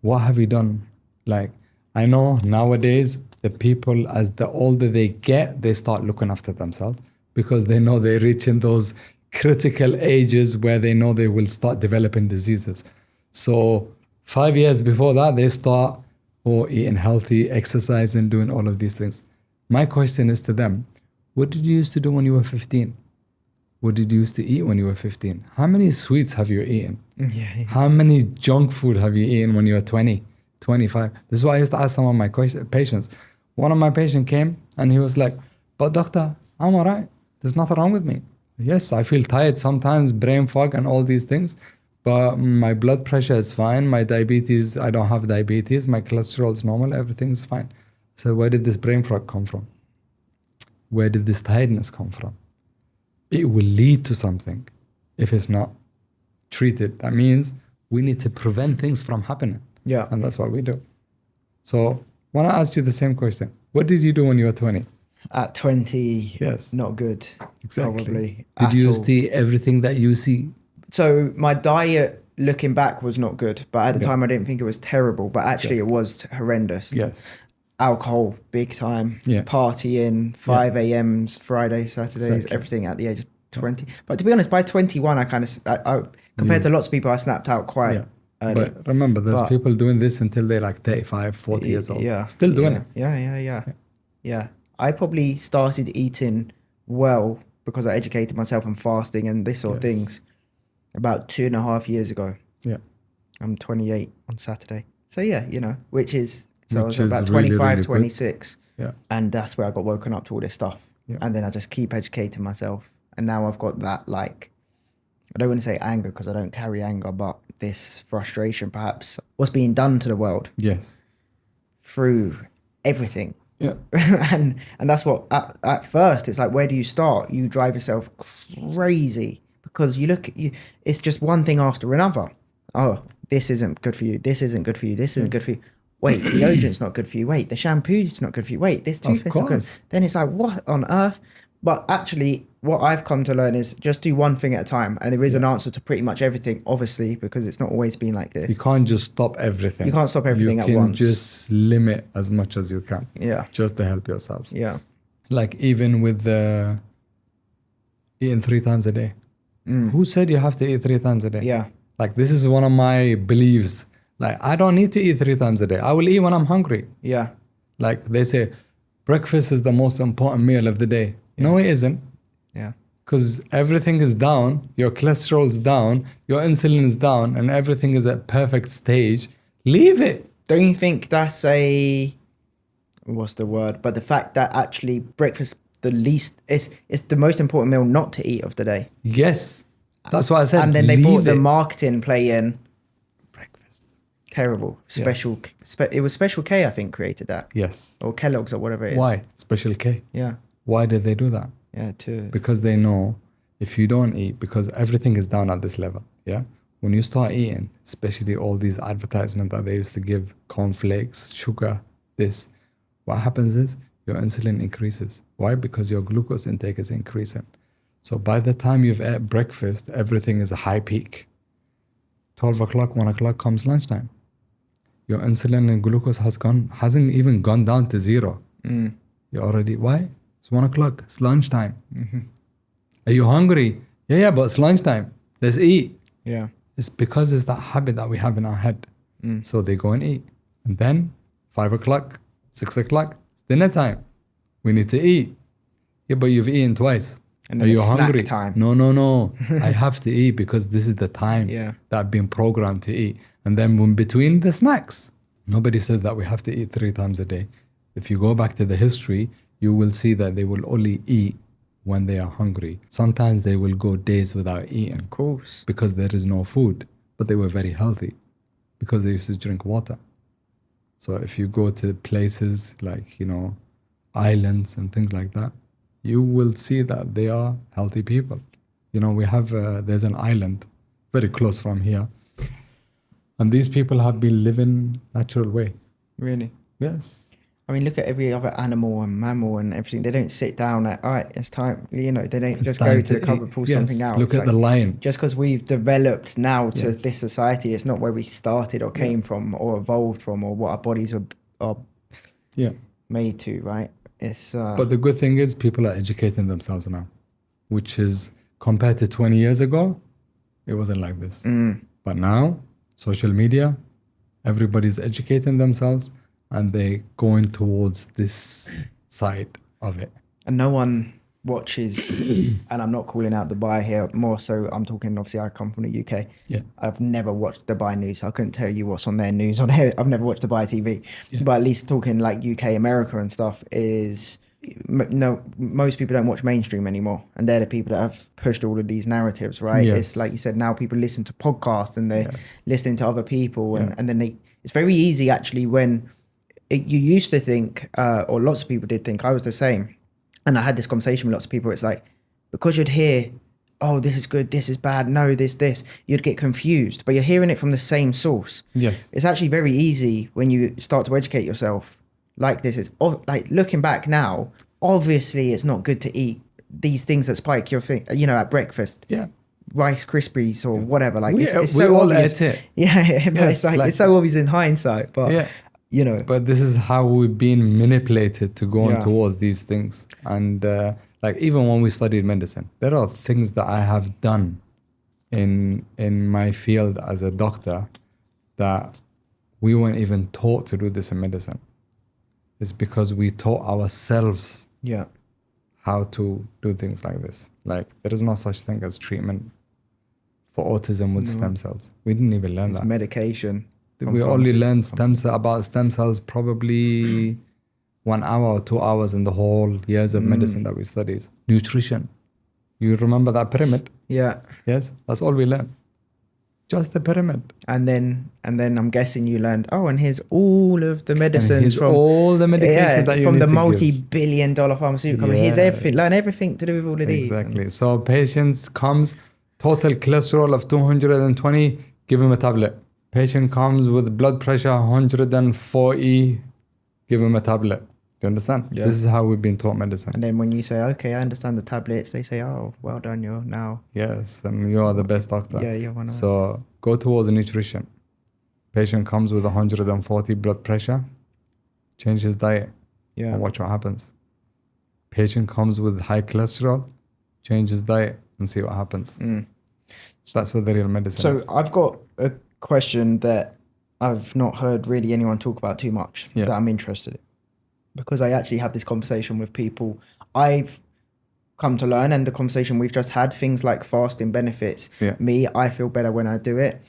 Speaker 2: What have you done? Like, I know nowadays the people, as the older they get, they start looking after themselves, because they know they're reaching those critical ages where they know they will start developing diseases. So 5 years before that, they start eating healthy, exercising, doing all of these things. My question is to them, what did you used to do when you were 15? What did you used to eat when you were 15? How many sweets have you eaten?
Speaker 1: Yeah.
Speaker 2: How many junk food have you eaten when you were 20, 25? This is what I used to ask some of my patients. One of my patients came and he was like, but doctor, I'm all right. There's nothing wrong with me. Yes, I feel tired sometimes, brain fog and all these things, but my blood pressure is fine. My diabetes, I don't have diabetes. My cholesterol is normal. Everything's fine. So where did this brain fog come from? Where did this tiredness come from? It will lead to something if it's not treated. That means we need to prevent things from happening.
Speaker 1: Yeah.
Speaker 2: And that's what we do. So when I asked you the same question, what did you do when you were 20?
Speaker 1: At 20,
Speaker 2: yes,
Speaker 1: not good.
Speaker 2: Exactly.
Speaker 1: Probably.
Speaker 2: Did you see everything that you see?
Speaker 1: So my diet, looking back, was not good. But at the time, I didn't think it was terrible. But actually, it was horrendous.
Speaker 2: Yes.
Speaker 1: Alcohol, big time.
Speaker 2: Yeah.
Speaker 1: Partying, 5 a.m.s, Fridays, Saturdays, everything at the age of 20. But to be honest, by 21, I compared to lots of people, I snapped out quite early.
Speaker 2: But remember, there's people doing this until they're like 35, 40 years old.
Speaker 1: Yeah.
Speaker 2: Still doing it.
Speaker 1: Yeah. I probably started eating well because I educated myself on fasting and this sort of things about 2.5 years ago.
Speaker 2: Yeah.
Speaker 1: I'm 28 on Saturday. So which is I was about
Speaker 2: really,
Speaker 1: 25,
Speaker 2: really
Speaker 1: 26.
Speaker 2: Yeah.
Speaker 1: And that's where I got woken up to all this stuff.
Speaker 2: Yeah.
Speaker 1: And then I just keep educating myself. And now I've got that, like, I don't want to say anger because I don't carry anger, but this frustration, perhaps, what's being done to the world.
Speaker 2: Yes.
Speaker 1: Through everything.
Speaker 2: Yeah.
Speaker 1: and that's what, at first, it's like, where do you start? You drive yourself crazy because you look, it's just one thing after another. Oh, this isn't good for you. This isn't good for you. This isn't good for you. Wait, deodorant's not good for you. Wait, the shampoo's not good for you. Wait, this toothpaste's not good. Then it's like, what on earth? But actually, what I've come to learn is just do one thing at a time. And there is an answer to pretty much everything, obviously, because it's not always been like this.
Speaker 2: You can't just stop everything.
Speaker 1: You can't stop everything at once.
Speaker 2: You can just limit as much as you can.
Speaker 1: Yeah.
Speaker 2: Just to help yourself.
Speaker 1: Yeah.
Speaker 2: Like even with the eating 3 times a day. Who said you have to eat 3 times a day?
Speaker 1: Yeah.
Speaker 2: Like this is one of my beliefs. Like I don't need to eat 3 times a day. I will eat when I'm hungry.
Speaker 1: Yeah.
Speaker 2: Like they say, breakfast is the most important meal of the day. Yeah. No, it isn't.
Speaker 1: Yeah.
Speaker 2: Because everything is down, your cholesterol is down, your insulin is down, and everything is at perfect stage. Leave it.
Speaker 1: Don't you think that's what's the word? But the fact that actually breakfast, it's the most important meal not to eat of the day.
Speaker 2: Yes. That's what I said.
Speaker 1: And then they brought the marketing play in.
Speaker 2: Breakfast.
Speaker 1: Terrible. Special.
Speaker 2: Yes.
Speaker 1: It was Special K, I think, created that.
Speaker 2: Yes.
Speaker 1: Or Kellogg's or whatever it is.
Speaker 2: Why? Special K.
Speaker 1: Yeah.
Speaker 2: Why did they do that?
Speaker 1: Yeah,
Speaker 2: because they know if you don't eat, because everything is down at this level. Yeah. When you start eating, especially all these advertisements that they used to give, cornflakes, sugar, this, what happens is your insulin increases. Why? Because your glucose intake is increasing. So by the time you've ate breakfast, everything is a high peak. 12 o'clock, 1 o'clock comes lunchtime. Your insulin and glucose hasn't even gone down to zero. You're already, why? It's 1 o'clock, it's lunchtime. Are you hungry? Yeah, but it's lunchtime. Let's eat.
Speaker 1: Yeah.
Speaker 2: It's because it's that habit that we have in our head. So they go and eat. And then 5 o'clock, 6 o'clock, it's dinner time. We need to eat. Yeah, but you've eaten twice.
Speaker 1: And then
Speaker 2: Are you
Speaker 1: it's
Speaker 2: hungry?
Speaker 1: snack time.
Speaker 2: No. I have to eat because this is the time that I've been programmed to eat. And then in between the snacks, nobody says that we have to eat 3 times a day. If you go back to the history, you will see that they will only eat when they are hungry. Sometimes they will go days without eating.
Speaker 1: Of course.
Speaker 2: Because there is no food. But they were very healthy because they used to drink water. So if you go to places like, islands and things like that, you will see that they are healthy people. We have, there's an island very close from here. And these people have been living natural way.
Speaker 1: Really?
Speaker 2: Yes.
Speaker 1: I mean, look at every other animal and mammal and everything. They don't sit down all right, it's time, they don't just go to the cupboard, pull something out.
Speaker 2: Look at the lion.
Speaker 1: Just because we've developed now to this society, it's not where we started or came from or evolved from or what our bodies are made to, right? It's
Speaker 2: But the good thing is people are educating themselves now, which is compared to 20 years ago, it wasn't like this. But now, social media, everybody's educating themselves and they're going towards this side of it.
Speaker 1: And no one watches, and I'm not calling out Dubai here, more so I'm talking, obviously I come from the UK.
Speaker 2: Yeah.
Speaker 1: I've never watched Dubai news, so I couldn't tell you what's on their news on here. I've never watched Dubai TV. Yeah. But at least talking like UK, America and stuff is, no, most people don't watch mainstream anymore. And they're the people that have pushed all of these narratives, right?
Speaker 2: Yes.
Speaker 1: It's like you said, now people listen to podcasts and they're listening to other people. And then it's very easy actually when you used to think, or lots of people did think, I was the same. And I had this conversation with lots of people. It's like, because you'd hear, oh, this is good, this is bad, no, this, you'd get confused. But you're hearing it from the same source.
Speaker 2: Yes.
Speaker 1: It's actually very easy when you start to educate yourself like this. It's like looking back now, obviously it's not good to eat these things that spike your thing, at breakfast.
Speaker 2: Yeah.
Speaker 1: Rice Krispies or whatever. Like
Speaker 2: we
Speaker 1: it's so
Speaker 2: all
Speaker 1: obvious.
Speaker 2: ate it.
Speaker 1: Yeah, but it's like it's so obvious in hindsight. But
Speaker 2: But this is how we've been manipulated to go on towards these things. And like even when we studied medicine, there are things that I have done in my field as a doctor that we weren't even taught to do this in medicine. It's because we taught ourselves how to do things like this. Like there is no such thing as treatment for autism with stem cells. We didn't even learn that.
Speaker 1: Medication.
Speaker 2: We only learned about stem cells probably 1 hour or 2 hours in the whole years of medicine that we studied. Nutrition. You remember that pyramid?
Speaker 1: Yeah.
Speaker 2: Yes, that's all we learned. Just the pyramid.
Speaker 1: And then I'm guessing you learned, and here's all of the medicines from
Speaker 2: all the medication that you
Speaker 1: from
Speaker 2: need
Speaker 1: the
Speaker 2: to
Speaker 1: multi-billion-dollar pharmaceutical company. Here's everything. Learn everything to do with all of these.
Speaker 2: Exactly. So patients comes, total cholesterol of 220, give him a tablet. Patient comes with blood pressure 140, give him a tablet. Do you understand? Yeah. This is how we've been taught medicine.
Speaker 1: And then when you say, okay, I understand the tablets, they say, oh, well done, you're now.
Speaker 2: Yes, and you are the best doctor.
Speaker 1: Yeah, you're one of us.
Speaker 2: So go towards nutrition. Patient comes with 140 blood pressure, change his diet.
Speaker 1: Yeah.
Speaker 2: And watch what happens. Patient comes with high cholesterol, change his diet and see what happens. So that's what the real medicine is.
Speaker 1: So I've got a question that I've not heard really anyone talk about too much that I'm interested in, because I actually have this conversation with people I've come to learn, and the conversation we've just had, things like fasting benefits me, I feel better when I do it,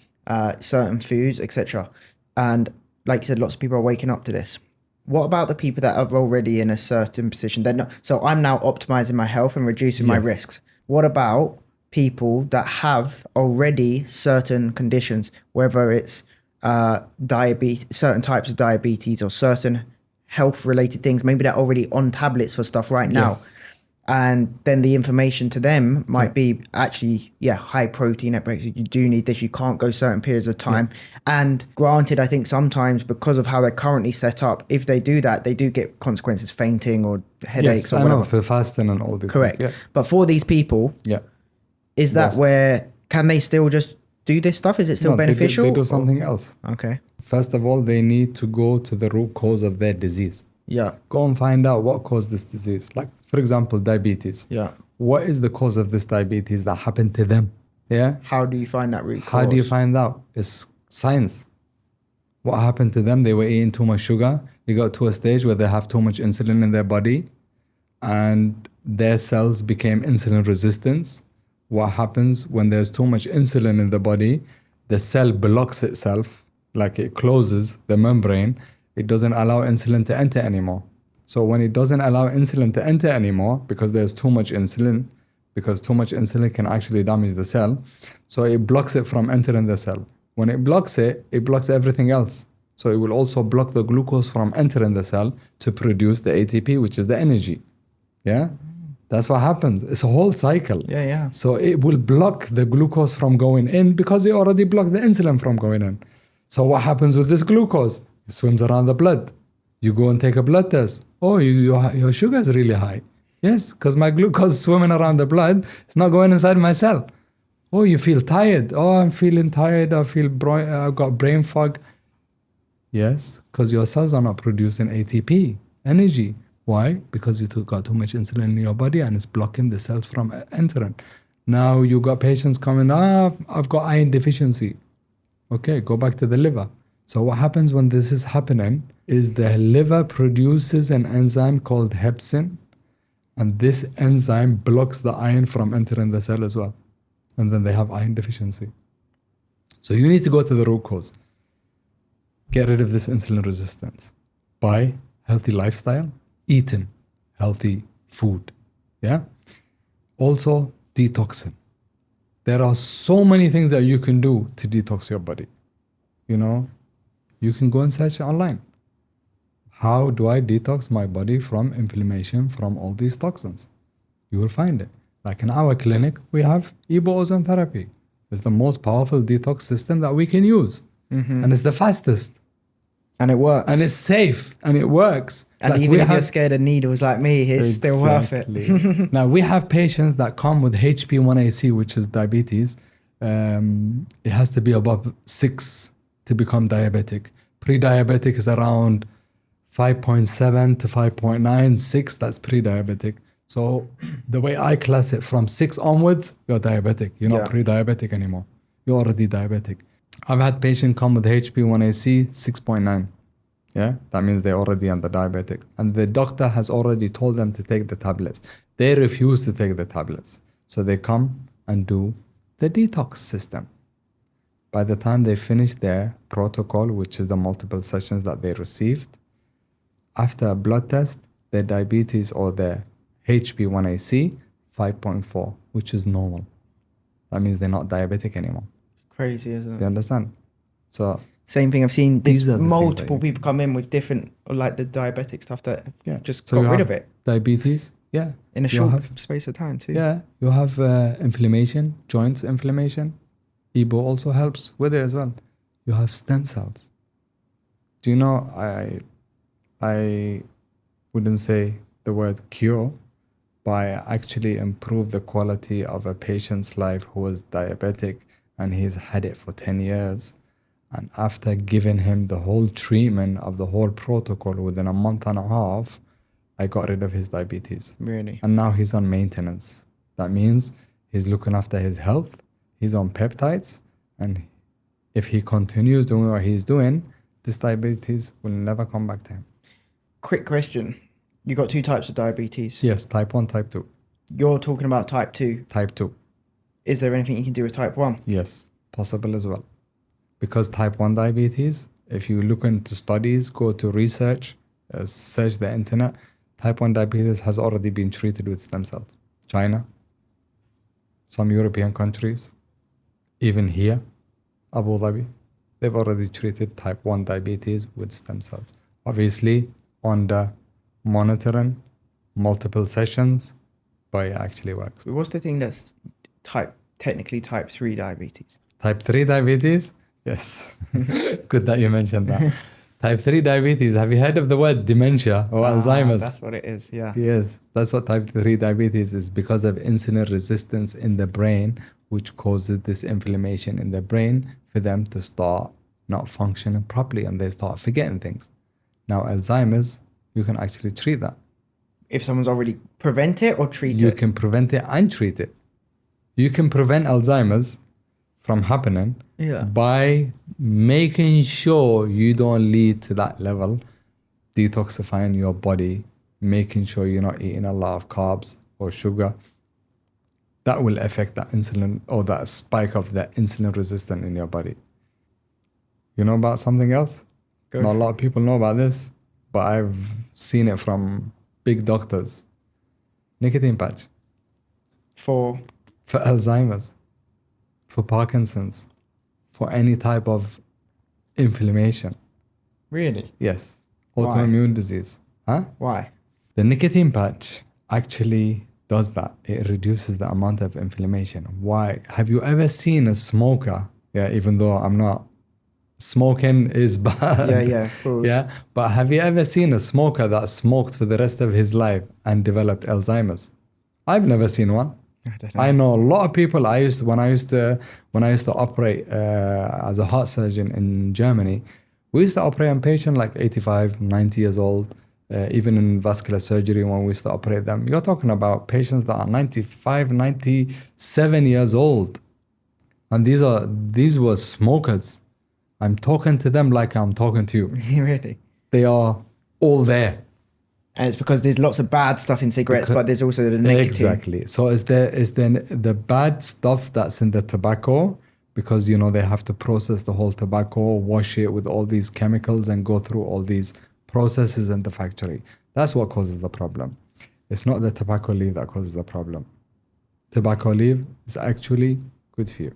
Speaker 1: certain foods, etc. And like you said, lots of people are waking up to this. What about the people that are already in a certain position? They're not, so I'm now optimizing my health and reducing my risks. What about people that have already certain conditions, whether it's diabetes, certain types of diabetes, or certain health related things? Maybe they're already on tablets for stuff right now. And then the information to them might be actually, high protein at breakfast. You do need this. You can't go certain periods of time. And granted, I think sometimes because of how they're currently set up, if they do that, they do get consequences, fainting or headaches or whatever.
Speaker 2: For fasting and all this.
Speaker 1: Correct. But for these people, is that where, can they still just do this stuff? Is it still beneficial?
Speaker 2: They do something else.
Speaker 1: Okay.
Speaker 2: First of all, they need to go to the root cause of their disease. Go and find out what caused this disease. Like, for example, diabetes. What is the cause of this diabetes that happened to them?
Speaker 1: How do you find that root cause?
Speaker 2: How do you find out? It's science. What happened to them? They were eating too much sugar. They got to a stage where they have too much insulin in their body and their cells became insulin resistant. What happens when there's too much insulin in the body? The cell blocks itself, like it closes the membrane. It doesn't allow insulin to enter anymore. So when it doesn't allow insulin to enter anymore, because there's too much insulin, because too much insulin can actually damage the cell, so it blocks it from entering the cell. When it blocks everything else. So it will also block the glucose from entering the cell to produce the ATP, which is the energy. That's what happens. It's a whole cycle. So it will block the glucose from going in because it already blocked the insulin from going in. So what happens with this glucose? It swims around the blood. You go and take a blood test. Oh, your sugar is really high. Yes, because my glucose is swimming around the blood. It's not going inside my cell. Oh, you feel tired. Oh, I'm feeling tired. I've got brain fog. Yes, because your cells are not producing ATP, energy. Why? Because you got too much insulin in your body and it's blocking the cells from entering. Now you got patients coming, I've got iron deficiency. Okay, go back to the liver. So what happens when this is happening is the liver produces an enzyme called hepsin, and this enzyme blocks the iron from entering the cell as well. And then they have iron deficiency. So you need to go to the root cause. Get rid of this insulin resistance by healthy lifestyle, eating healthy food. Also, detoxing. There are so many things that you can do to detox your body. You can go and search online. How do I detox my body from inflammation, from all these toxins? You will find it. Like in our clinic, we have ozone therapy. It's the most powerful detox system that we can use. And it's the fastest.
Speaker 1: And it works.
Speaker 2: And it's safe. And it works.
Speaker 1: And even if you're scared of needles like me, it's still worth it.
Speaker 2: Now, we have patients that come with HB1AC, which is diabetes. It has to be above 6 to become diabetic. Pre-diabetic is around 5.7 to 5.9, 6, that's pre-diabetic. So the way I class it, from 6 onwards, you're diabetic. You're not pre-diabetic anymore. You're already diabetic. I've had patients come with HB1AC 6.9. That means they're already under diabetic. And the doctor has already told them to take the tablets. They refuse to take the tablets. So they come and do the detox system. By the time they finish their protocol, which is the multiple sessions that they received, after a blood test, their diabetes or their HB1AC 5.4, which is normal. That means they're not diabetic anymore.
Speaker 1: Crazy, isn't it?
Speaker 2: You understand? So
Speaker 1: same thing. I've seen these multiple people come in with different, like the diabetic stuff that just got rid of it.
Speaker 2: Diabetes,
Speaker 1: in a short space of time too.
Speaker 2: You have inflammation, joints inflammation. Ebo also helps with it as well. You have stem cells. Do you know, I wouldn't say the word cure, but I actually improve the quality of a patient's life who was diabetic and he's had it for 10 years. And after giving him the whole treatment of the whole protocol within a month and a half, I got rid of his diabetes.
Speaker 1: Really?
Speaker 2: And now he's on maintenance. That means he's looking after his health. He's on peptides, and if he continues doing what he's doing, this diabetes will never come back to him.
Speaker 1: Quick question. You got 2 types of diabetes?
Speaker 2: Yes, type 1, type 2.
Speaker 1: You're talking about type 2?
Speaker 2: Type 2.
Speaker 1: Is there anything you can do with type 1?
Speaker 2: Yes, possible as well. Because type 1 diabetes, if you look into studies, go to research, search the internet, type 1 diabetes has already been treated with stem cells. China, some European countries, even here, Abu Dhabi, they've already treated type 1 diabetes with stem cells. Obviously, under monitoring, multiple sessions, but it actually works.
Speaker 1: What's the thing that's technically type 3 diabetes?
Speaker 2: Type 3 diabetes? Yes. Good that you mentioned that. Type 3 diabetes, have you heard of the word dementia or Alzheimer's?
Speaker 1: That's what it is, yeah.
Speaker 2: Yes, that's what type 3 diabetes is, because of insulin resistance in the brain, which causes this inflammation in the brain for them to start not functioning properly and they start forgetting things. Now, Alzheimer's, you can actually treat that.
Speaker 1: If someone's already prevent it or treat it?
Speaker 2: You can prevent it and treat it. You can prevent Alzheimer's from happening by making sure you don't lead to that level, detoxifying your body, making sure you're not eating a lot of carbs or sugar. That will affect that insulin or that spike of the insulin resistance in your body. You know about something else? Not a lot of people know about this, but I've seen it from big doctors. Nicotine patch. For Alzheimer's, for Parkinson's, for any type of inflammation.
Speaker 1: Really?
Speaker 2: Yes. Autoimmune disease. Huh?
Speaker 1: Why?
Speaker 2: The nicotine patch actually does that. It reduces the amount of inflammation. Why? Have you ever seen a smoker? Yeah, even though I'm not, smoking is bad.
Speaker 1: Yeah, of course.
Speaker 2: Yeah, but have you ever seen a smoker that smoked for the rest of his life and developed Alzheimer's? I've never seen one. I know a lot of people. When I used to operate as a heart surgeon in Germany, we used to operate on patients like 85, 90 years old. Even in vascular surgery, when we used to operate them, you're talking about patients that are 95, 97 years old, and these were smokers. I'm talking to them like I'm talking to you.
Speaker 1: Really?
Speaker 2: They are all there.
Speaker 1: And it's because there's lots of bad stuff in cigarettes, but there's also the nicotine.
Speaker 2: Exactly. So is the bad stuff that's in the tobacco, because they have to process the whole tobacco, wash it with all these chemicals and go through all these processes in the factory. That's what causes the problem. It's not the tobacco leaf that causes the problem. Tobacco leaf is actually good for you.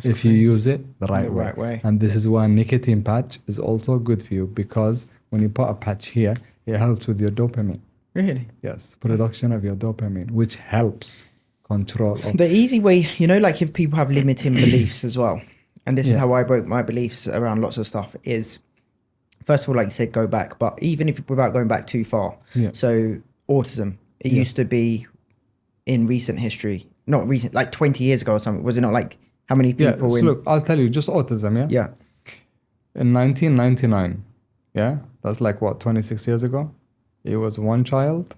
Speaker 2: If you use it the right way. And this is why nicotine patch is also good for you, because when you put a patch here, it helps with your dopamine.
Speaker 1: Really?
Speaker 2: Yes, production of your dopamine, which helps control.
Speaker 1: The easy way, like if people have limiting beliefs as well, and this is how I broke my beliefs around lots of stuff, is first of all, like you said, go back, but even if without going back too far. Yeah. So autism, it used to be in recent history, not recent, like 20 years ago or something. Was it not like how many people?
Speaker 2: So look, I'll tell you, just autism,
Speaker 1: Yeah.
Speaker 2: In 1999, that's like what, 26 years ago? It was 1 child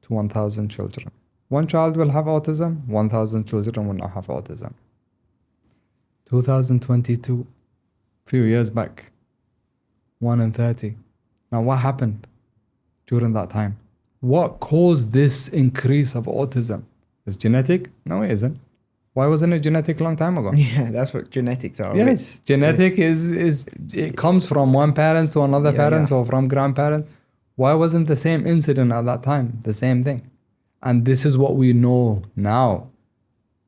Speaker 2: to 1,000 children. 1 child will have autism, 1,000 children will not have autism. 2022, few years back, 1 in 30. Now what happened during that time? What caused this increase of autism? Is genetic? No, it isn't. Why wasn't it genetic a long time ago?
Speaker 1: Yeah, that's what genetics are.
Speaker 2: Yes, genetic is it comes from one parent to another parent or from grandparents. Why wasn't the same incident at that time the same thing? And this is what we know now.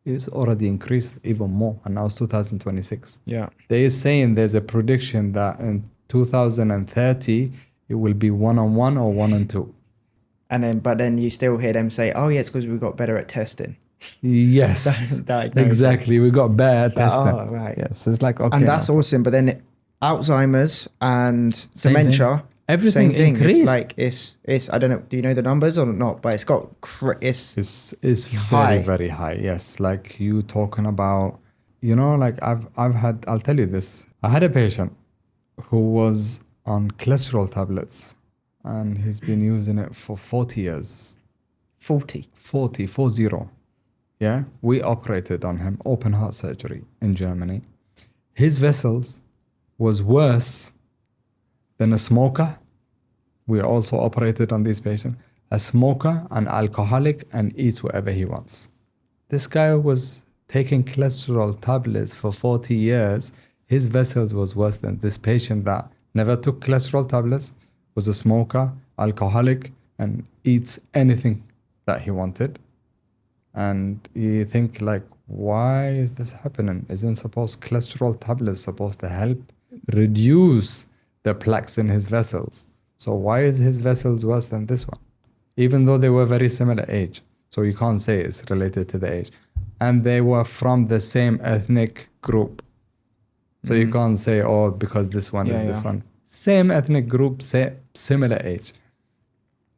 Speaker 2: It's already increased even more, and now it's 2026.
Speaker 1: Yeah,
Speaker 2: they is saying there's a prediction that in 2030 it will be 1-on-1 or 1-on-2.
Speaker 1: But then you still hear them say, "Oh, yeah, it's because we got better at testing."
Speaker 2: Yes, exactly. We got better at testing.
Speaker 1: Oh, right.
Speaker 2: Yes, it's like okay,
Speaker 1: and that's awesome. But then Alzheimer's and dementia,
Speaker 2: everything increased.
Speaker 1: It's I don't know. Do you know the numbers or not? But it's got
Speaker 2: it's
Speaker 1: high.
Speaker 2: very, very high. Yes, like you talking about, like I've had. I'll tell you this. I had a patient who was on cholesterol tablets, and he's been using it for 40 years.
Speaker 1: 40.
Speaker 2: Yeah, we operated on him, open heart surgery in Germany. His vessels was worse than a smoker. We also operated on this patient. A smoker, an alcoholic, and eats whatever he wants. This guy was taking cholesterol tablets for 40 years. His vessels was worse than this patient that never took cholesterol tablets, was a smoker, alcoholic, and eats anything that he wanted. And you think like, why is this happening? Isn't cholesterol tablets supposed to help reduce the plaques in his vessels? So why is his vessels worse than this one? Even though they were very similar age. So you can't say it's related to the age. And they were from the same ethnic group. So you can't say, oh, because this one is this one. Same ethnic group, similar age.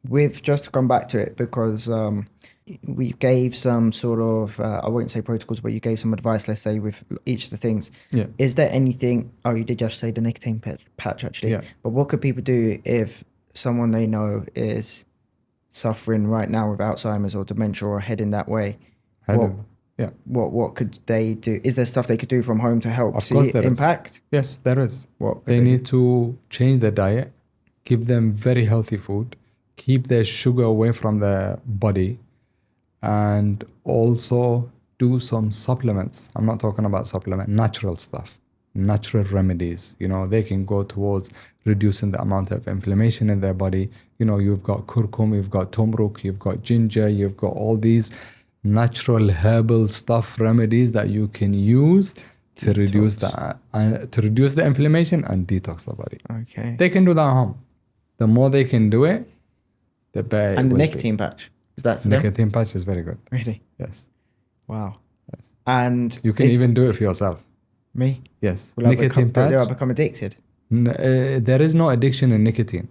Speaker 1: We've just gone back to it because we gave some sort of, I won't say protocols, but you gave some advice, let's say, with each of the things.
Speaker 2: Yeah.
Speaker 1: Is there anything, you did just say the nicotine patch actually. Yeah. But what could people do if someone they know is suffering right now with Alzheimer's or dementia or heading that way? What could they do? Is there stuff they could do from home to help see impact?
Speaker 2: Yes, there is. They need to change their diet, give them very healthy food, keep their sugar away from their body, and also do some supplements. I'm not talking about supplement, natural stuff, natural remedies. You know, they can go towards reducing the amount of inflammation in their body. You know, you've got curcuma, you've got turmeric, you've got ginger, you've got all these natural herbal stuff, remedies that you can use to reduce the inflammation and detox the body.
Speaker 1: Okay.
Speaker 2: They can do that at home. The more they can do it, the better.
Speaker 1: And the nicotine patch, is that for them?
Speaker 2: Nicotine patch is very good.
Speaker 1: Really?
Speaker 2: Yes.
Speaker 1: Wow.
Speaker 2: Yes.
Speaker 1: And
Speaker 2: you can even do it for yourself.
Speaker 1: Me?
Speaker 2: Yes.
Speaker 1: Nicotine patch. Do I become addicted?
Speaker 2: There is no addiction in nicotine.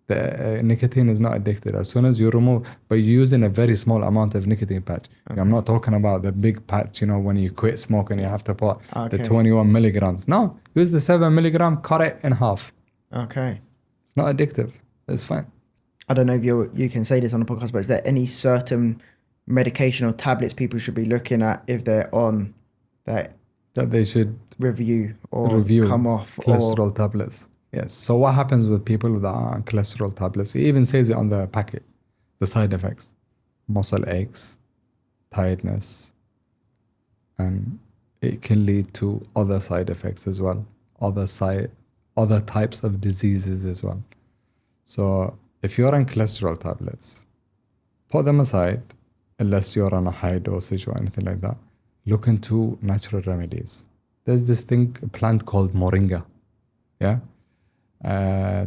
Speaker 2: The nicotine is not addicted. As soon as you remove, but you're using a very small amount of nicotine patch. Okay. I'm not talking about the big patch, you know, when you quit smoking, you have to put the 21 milligrams. No, use the 7 milligram, cut it in half.
Speaker 1: Okay.
Speaker 2: It's not addictive. It's fine.
Speaker 1: I don't know if you can say this on the podcast, but is there any certain medication or tablets people should be looking at if they're on that
Speaker 2: they should
Speaker 1: review come off?
Speaker 2: Cholesterol tablets. Yes. So what happens with people that are on cholesterol tablets? It even says it on the packet, the side effects: muscle aches, tiredness, and it can lead to other side effects as well, other types of diseases as well. So if you're on cholesterol tablets, put them aside unless you're on a high dosage or anything like that. Look into natural remedies. There's this a plant called moringa. Yeah.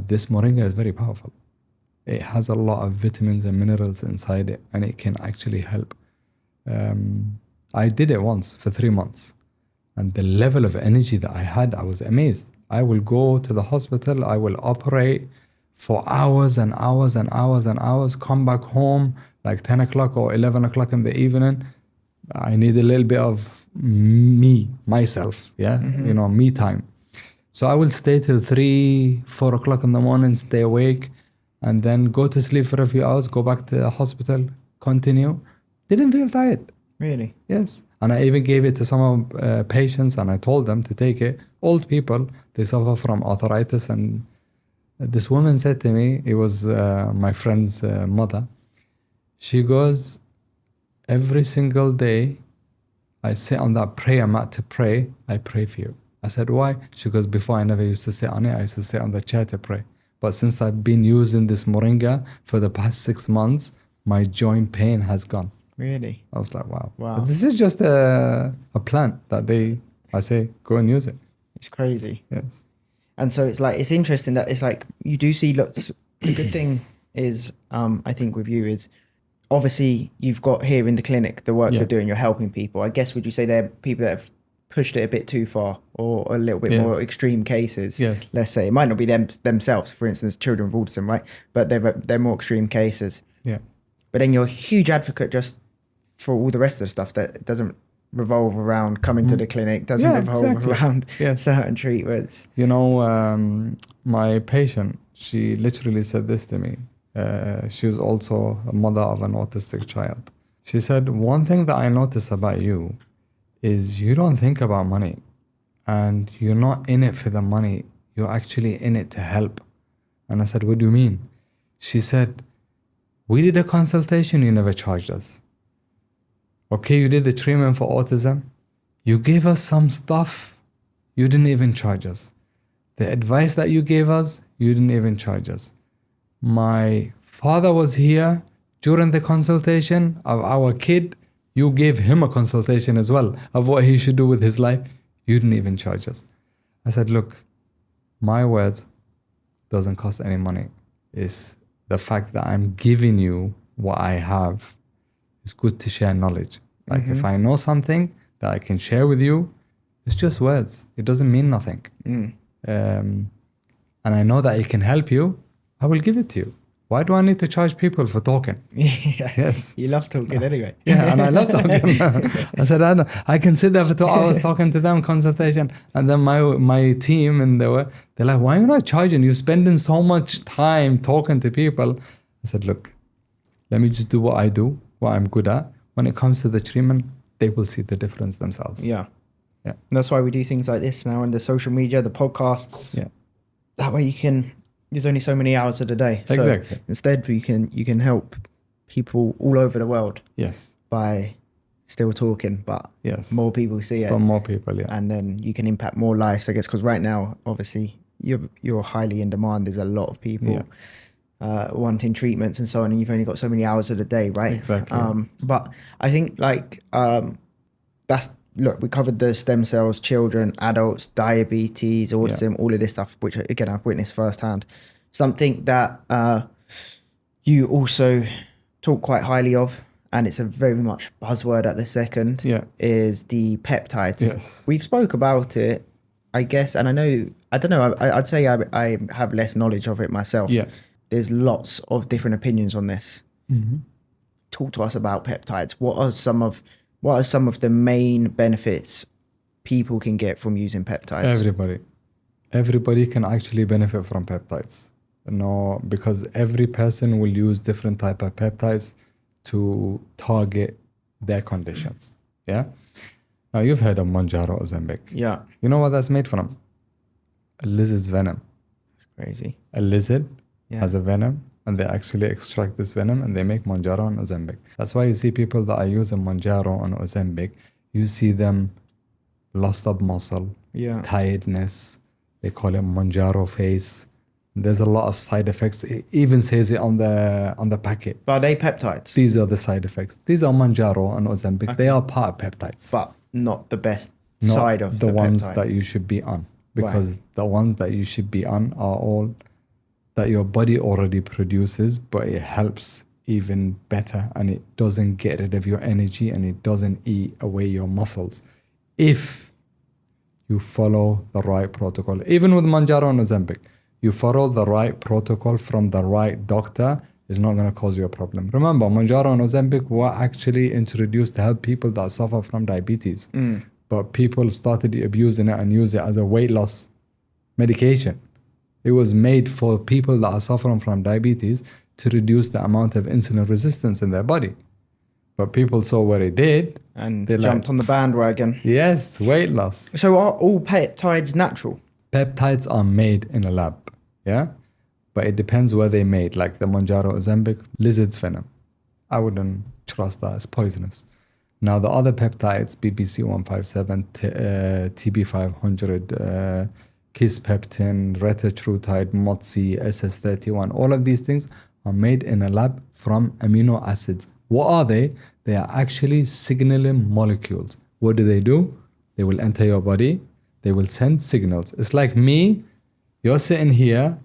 Speaker 2: This moringa is very powerful. It has a lot of vitamins and minerals inside it, and it can actually help. I did it once for 3 months, and the level of energy that I had, I was amazed. I will go to the hospital, I will operate for hours and hours and hours and hours, come back home like 10 o'clock or 11 o'clock in the evening. I need a little bit of myself, you know, me time. So I will stay till 3, 4 o'clock in the morning, stay awake, and then go to sleep for a few hours, go back to the hospital, continue. Didn't feel tired.
Speaker 1: Really?
Speaker 2: Yes. And I even gave it to some patients, and I told them to take it. Old people, they suffer from arthritis. And this woman said to me, it was my friend's mother. She goes, every single day, I sit on that prayer mat to pray. I pray for you. I said, why? She goes, before I never used to sit on it. I used to sit on the chair to pray. But since I've been using this moringa for the past 6 months, my joint pain has gone.
Speaker 1: Really?
Speaker 2: I was like, wow. But this is just a plant that I say, go and use it.
Speaker 1: It's crazy.
Speaker 2: Yes.
Speaker 1: And so it's interesting that it's like, you do see lots. The good thing is, I think with you is, obviously you've got here in the clinic, the work you're doing, you're helping people. I guess, would you say they're people that have pushed it a bit too far, or a little bit more extreme cases?
Speaker 2: Yes.
Speaker 1: Let's say it might not be themselves, for instance, children with autism, right? But they're more extreme cases.
Speaker 2: Yeah.
Speaker 1: But then you're a huge advocate just for all the rest of the stuff that doesn't revolve around coming to the clinic, doesn't revolve around certain treatments.
Speaker 2: You know, my patient, she literally said this to me. She was also a mother of an autistic child. She said, one thing that I noticed about you is you don't think about money, and you're not in it for the money. You're actually in it to help. And I said, what do you mean? She said, we did a consultation, you never charged us. Okay, you did the treatment for autism. You gave us some stuff, you didn't even charge us. The advice that you gave us, you didn't even charge us. my father was here during the consultation of our kid. You gave him a consultation as well of what he should do with his life. You didn't even charge us. I said, look, my words doesn't cost any money. It's the fact that I'm giving you what I have. It's good to share knowledge. Like if I know something that I can share with you, it's just words. It doesn't mean nothing. And I know that it can help you. I will give it to you. Why do I need to charge people for talking? Yes.
Speaker 1: You love talking anyway.
Speaker 2: Yeah, and I love talking. I said, I can sit there for 2 hours talking to them, consultation. And then my team, and they're like, why are you not charging? You're spending so much time talking to people. I said, look, let me just do what I do, what I'm good at. When it comes to the treatment, they will see the difference themselves.
Speaker 1: Yeah. And that's why we do things like this now, and the social media, the podcast.
Speaker 2: Yeah.
Speaker 1: That way there's only so many hours of the day. So
Speaker 2: exactly.
Speaker 1: Instead, you can help people all over the world.
Speaker 2: Yes.
Speaker 1: By still talking, but
Speaker 2: yes,
Speaker 1: more people see it.
Speaker 2: But more people, yeah.
Speaker 1: And then you can impact more lives, I guess, because right now, obviously, you're highly in demand. There's a lot of people wanting treatments and so on, and you've only got so many hours of the day, right?
Speaker 2: Exactly.
Speaker 1: But I think we covered the stem cells, children, adults, diabetes, autism, all of this stuff, which again I've witnessed firsthand. Something that you also talk quite highly of, and it's a very much buzzword at the second, is the peptides.
Speaker 2: Yes.
Speaker 1: We've spoke about it, I guess, and I'd say I have less knowledge of it myself.
Speaker 2: Yeah.
Speaker 1: There's lots of different opinions on this. Talk to us about peptides. What are some of the main benefits people can get from using peptides?
Speaker 2: Everybody can actually benefit from peptides. No, because every person will use different type of peptides to target their conditions. Yeah. Now you've heard of Mounjaro Ozempic.
Speaker 1: Yeah.
Speaker 2: You know what that's made from? A lizard's venom.
Speaker 1: It's crazy.
Speaker 2: A lizard has a venom, and they actually extract this venom and they make Mounjaro and Ozempic. That's why you see people that are using Mounjaro and Ozempic, you see them lost up muscle, tiredness. They call it Mounjaro face. There's a lot of side effects. It even says it on the packet.
Speaker 1: But are they peptides?
Speaker 2: These are the side effects. These are Mounjaro and Ozempic. Okay. They are part of peptides.
Speaker 1: But not the best side of the
Speaker 2: ones
Speaker 1: peptide.
Speaker 2: That you should be on. Because the ones that you should be on are all that your body already produces, but it helps even better, and it doesn't get rid of your energy, and it doesn't eat away your muscles if you follow the right protocol. Even with Mounjaro and Ozempic, you follow the right protocol from the right doctor, it's not going to cause you a problem. Remember, Mounjaro and Ozempic were actually introduced to help people that suffer from diabetes. But people started abusing it and use it as a weight loss medication. It was made for people that are suffering from diabetes to reduce the amount of insulin resistance in their body. But people saw what it did.
Speaker 1: And they jumped on the bandwagon.
Speaker 2: Yes, weight loss.
Speaker 1: So are all peptides natural?
Speaker 2: Peptides are made in a lab, yeah? But it depends where they're made. Like the Mounjaro Ozempic, lizard's venom. I wouldn't trust that. It's poisonous. Now the other peptides, BBC 157, TB500, Kispeptin, retatrutide, MOTSI, SS31, all of these things are made in a lab from amino acids. What are they? They are actually signaling molecules. What do? They will enter your body. They will send signals. It's like me, you're sitting here,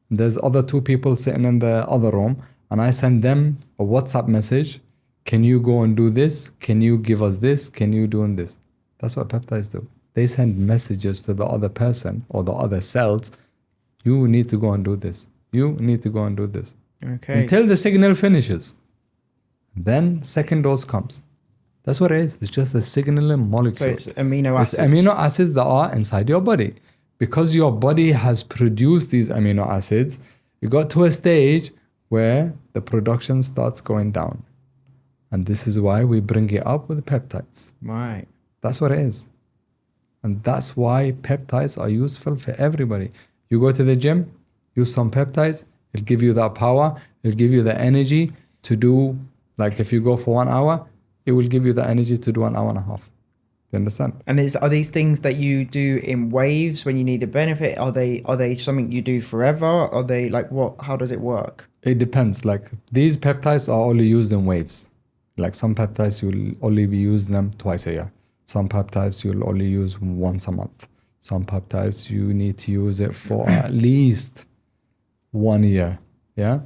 Speaker 2: there's other two people sitting in the other room, and I send them a WhatsApp message. Can you go and do this? Can you give us this? Can you do this? That's what peptides do. They send messages to the other person or the other cells. You need to go and do this. You need to go and do this.
Speaker 1: Okay.
Speaker 2: Until the signal finishes. Then second dose comes. That's what it is. It's just a signaling molecule.
Speaker 1: So it's amino acids.
Speaker 2: It's amino acids that are inside your body. Because your body has produced these amino acids, you got to a stage where the production starts going down. And this is why we bring it up with peptides.
Speaker 1: Right.
Speaker 2: That's what it is. And that's why peptides are useful for everybody. You go to the gym, use some peptides, it'll give you that power, it'll give you the energy to do, like if you go for 1 hour, it will give you the energy to do 1.5 hours. You understand?
Speaker 1: And are these things that you do in waves when you need a benefit? Are they something you do forever? Are they like what? How does it work?
Speaker 2: It depends. Like these peptides are only used in waves. Like some peptides you'll only be using them twice a year. Some peptides you'll only use once a month. Some peptides you need to use it for at least 1 year. Yeah.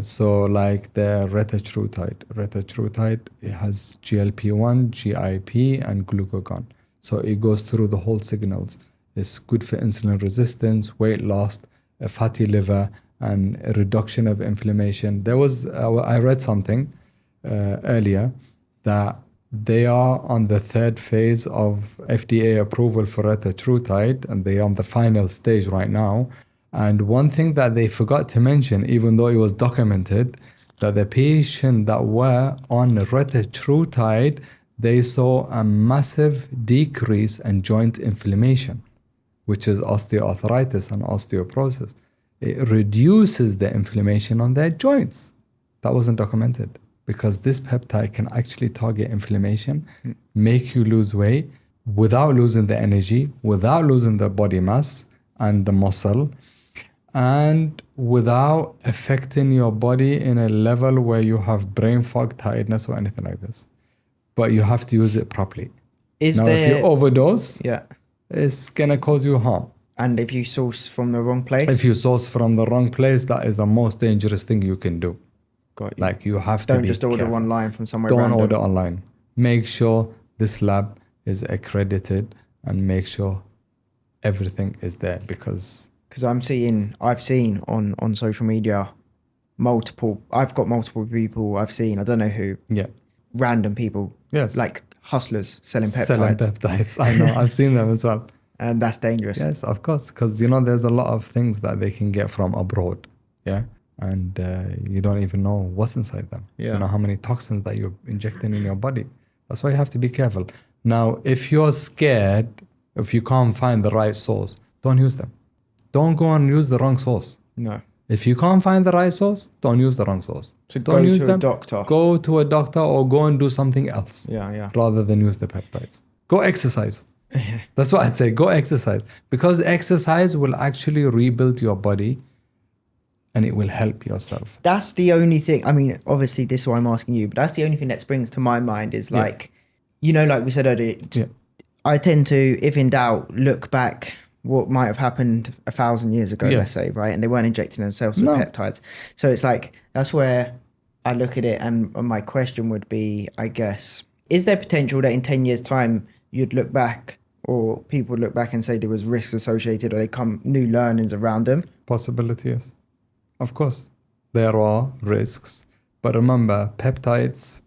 Speaker 2: So like the retatrutide, it has GLP-1, GIP, and glucagon. So it goes through the whole signals. It's good for insulin resistance, weight loss, a fatty liver, and a reduction of inflammation. I read something earlier that they are on the 3rd phase of FDA approval for retatrutide, and they're on the final stage right now. And one thing that they forgot to mention, even though it was documented, that the patient that were on retatrutide, they saw a massive decrease in joint inflammation, which is osteoarthritis and osteoporosis. It reduces the inflammation on their joints. That wasn't documented because this peptide can actually target inflammation, make you lose weight without losing the energy, without losing the body mass and the muscle, and without affecting your body in a level where you have brain fog, tiredness, or anything like this. But you have to use it properly. If you overdose, it's going to cause you harm.
Speaker 1: And if you source from the wrong place?
Speaker 2: If you source from the wrong place, that is the most dangerous thing you can do.
Speaker 1: Got you.
Speaker 2: Like you have to be
Speaker 1: Don't just order
Speaker 2: careful.
Speaker 1: online from somewhere
Speaker 2: Don't
Speaker 1: random.
Speaker 2: order online. Make sure this lab is accredited and make sure everything is there because
Speaker 1: I've seen on social media I've got multiple people I've seen, I don't know who, random people, like hustlers selling peptides.
Speaker 2: I know, I've seen them as well.
Speaker 1: And that's dangerous.
Speaker 2: Yes, of course, because there's a lot of things that they can get from abroad, and you don't even know what's inside them. You know how many toxins that you're injecting in your body. That's why you have to be careful. Now, if you're scared, if you can't find the right source, don't use them. Don't go and use the wrong source.
Speaker 1: No.
Speaker 2: If you can't find the right source, don't use the wrong source.
Speaker 1: So
Speaker 2: don't use them.
Speaker 1: Go
Speaker 2: to a doctor or go and do something else. Rather than use the peptides. Go exercise. That's what I'd say. Go exercise. Because exercise will actually rebuild your body and it will help yourself.
Speaker 1: That's the only thing. I mean, obviously this is why I'm asking you, but that's the only thing that springs to my mind is like, like we said earlier, I tend to, if in doubt, look back what might have happened 1,000 years ago, let's say, right? And they weren't injecting themselves with peptides. So it's like, that's where I look at it. And my question would be, I guess, is there potential that in 10 years time, you'd look back or people would look back and say there was risks associated or they come new learnings around them?
Speaker 2: Possibility, yes. Of course, there are risks. But remember, peptides,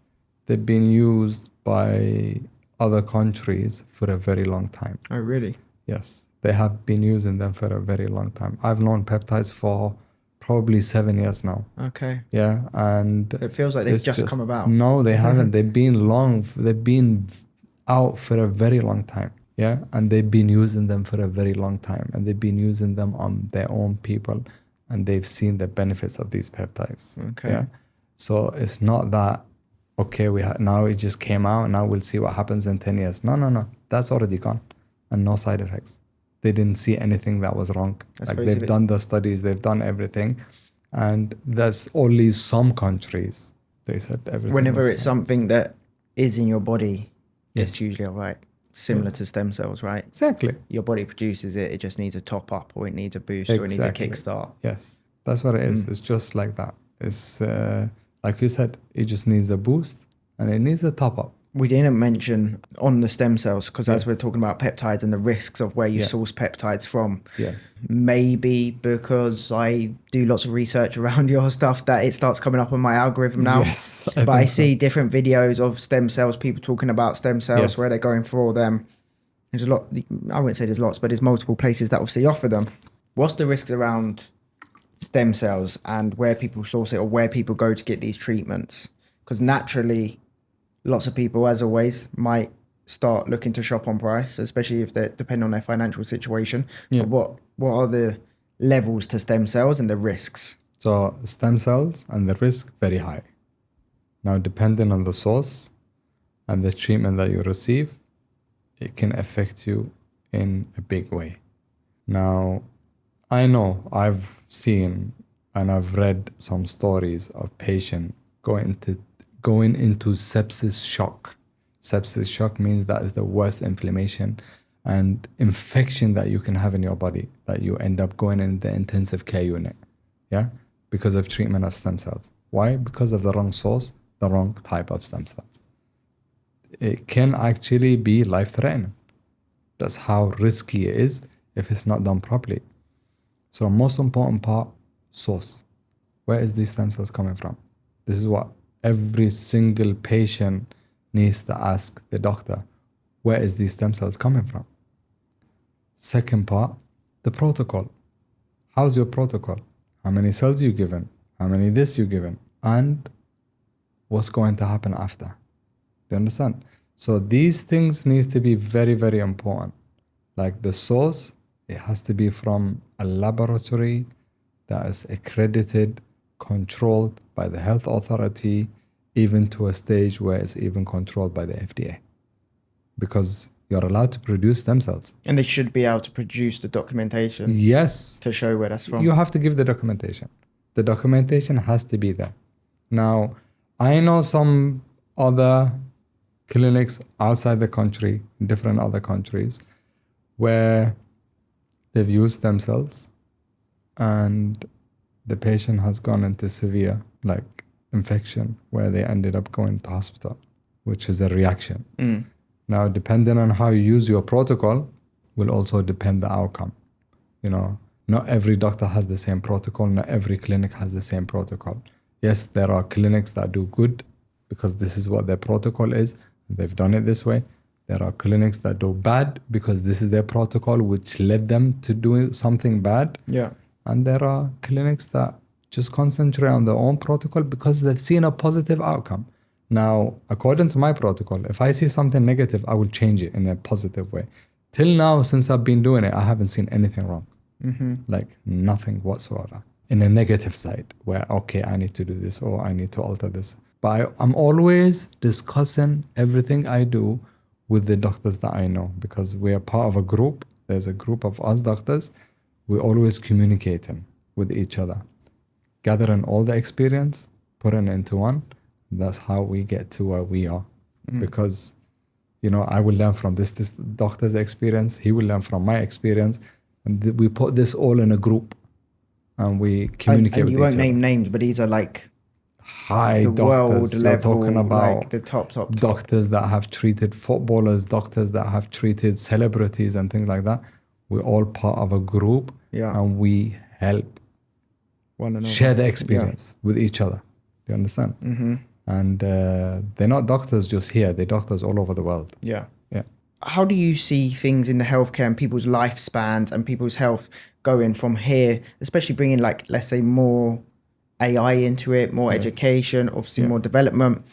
Speaker 2: they've been used by other countries for a very long time.
Speaker 1: Oh, really?
Speaker 2: Yes. They have been using them for a very long time. I've known peptides for probably 7 years now.
Speaker 1: Okay.
Speaker 2: Yeah, and
Speaker 1: it feels like they've just come about.
Speaker 2: No, they haven't. They've been out for a very long time. Yeah, and they've been using them for a very long time, and they've been using them on their own people, and they've seen the benefits of these peptides.
Speaker 1: Okay.
Speaker 2: Yeah, so it's not that now it just came out. Now we'll see what happens in 10 years. No, that's already gone, and no side effects. They didn't see anything that was wrong. They've done the studies, they've done everything. And there's only some countries, they said everything.
Speaker 1: Whenever it's something that is in your body, it's usually all right. Similar to stem cells, right?
Speaker 2: Exactly.
Speaker 1: Your body produces it, it just needs a top up or it needs a boost or it needs a kickstart.
Speaker 2: Yes, that's what it is. It's just like that. It's like you said, it just needs a boost and it needs a top up.
Speaker 1: We didn't mention on the stem cells because as we're talking about peptides and the risks of where you source peptides from.
Speaker 2: Yes.
Speaker 1: Maybe because I do lots of research around your stuff that it starts coming up on my algorithm now.
Speaker 2: Yes.
Speaker 1: But I see different videos of stem cells, people talking about stem cells, where they're going for all them. There's a lot, I wouldn't say there's lots, but there's multiple places that obviously offer them. What's the risks around stem cells and where people source it or where people go to get these treatments? Because naturally, lots of people, as always, might start looking to shop on price, especially if they're depending on their financial situation. Yeah. But what are the levels to stem cells and the risks?
Speaker 2: So stem cells and the risk, very high. Now, depending on the source and the treatment that you receive, it can affect you in a big way. Now, I know I've seen and I've read some stories of patients going into sepsis shock. Sepsis shock means that is the worst inflammation and infection that you can have in your body, that you end up going in the intensive care unit, because of treatment of stem cells. Why? Because of the wrong source, the wrong type of stem cells. It can actually be life-threatening. That's how risky it is if it's not done properly. So most important part, source. Where is these stem cells coming from? This is what every single patient needs to ask the doctor. Where is these stem cells coming from? Second part, the protocol. How's your protocol? How many cells you given? How many this you given? And what's going to happen after? Do you understand? So these things needs to be very, very important. Like the source, it has to be from a laboratory that is accredited, controlled by the health authority, even to a stage where it's even controlled by the FDA. Because you're allowed to produce stem cells.
Speaker 1: And they should be able to produce the documentation.
Speaker 2: Yes.
Speaker 1: To show where that's from.
Speaker 2: You have to give the documentation. The documentation has to be there. Now, I know some other clinics outside the country, different other countries, where they've used stem cells and the patient has gone into severe infection where they ended up going to hospital, which is a reaction. Now, depending on how you use your protocol will also depend the outcome. Not every doctor has the same protocol. Not every clinic has the same protocol. Yes, there are clinics that do good because this is what their protocol is. They've done it this way. There are clinics that do bad because this is their protocol, which led them to do something bad.
Speaker 1: Yeah.
Speaker 2: And there are clinics that just concentrate on their own protocol because they've seen a positive outcome. Now, according to my protocol, if I see something negative, I will change it in a positive way. Till now, since I've been doing it, I haven't seen anything wrong. Nothing whatsoever. In a negative side where, okay, I need to do this or I need to alter this. But I'm always discussing everything I do with the doctors that I know because we are part of a group. There's a group of us doctors. We're always communicating with each other, gathering all the experience, putting it into one. That's how we get to where we are. Because, I will learn from this doctor's experience. He will learn from my experience. And we put this all in a group and we communicate with each other. And you won't
Speaker 1: name names, but these are
Speaker 2: high
Speaker 1: the
Speaker 2: doctors.
Speaker 1: world level,
Speaker 2: talking about
Speaker 1: the top
Speaker 2: doctors that have treated footballers, doctors that have treated celebrities and things like that. We're all part of a group and we help
Speaker 1: one another,
Speaker 2: share the experience with each other. Do you understand? And they're not doctors just here. They're doctors all over the world.
Speaker 1: Yeah. How do you see things in the healthcare and people's lifespans and people's health going from here, especially bringing let's say more AI into it, more education, obviously more development?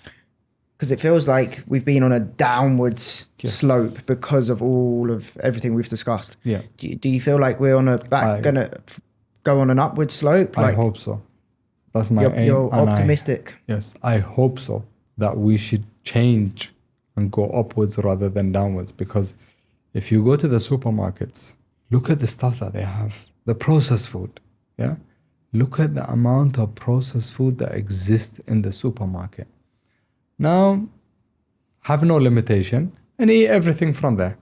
Speaker 1: Because it feels like we've been on a downwards slope because of everything we've discussed.
Speaker 2: Yeah.
Speaker 1: Do you feel like we're on gonna go on an upward slope?
Speaker 2: I hope so. That's my aim.
Speaker 1: You're optimistic.
Speaker 2: Yes, I hope so. That we should change and go upwards rather than downwards. Because if you go to the supermarkets, look at the stuff that they have. The processed food. Yeah. Look at the amount of processed food that exists in the supermarket. Now, have no limitation and eat everything from there.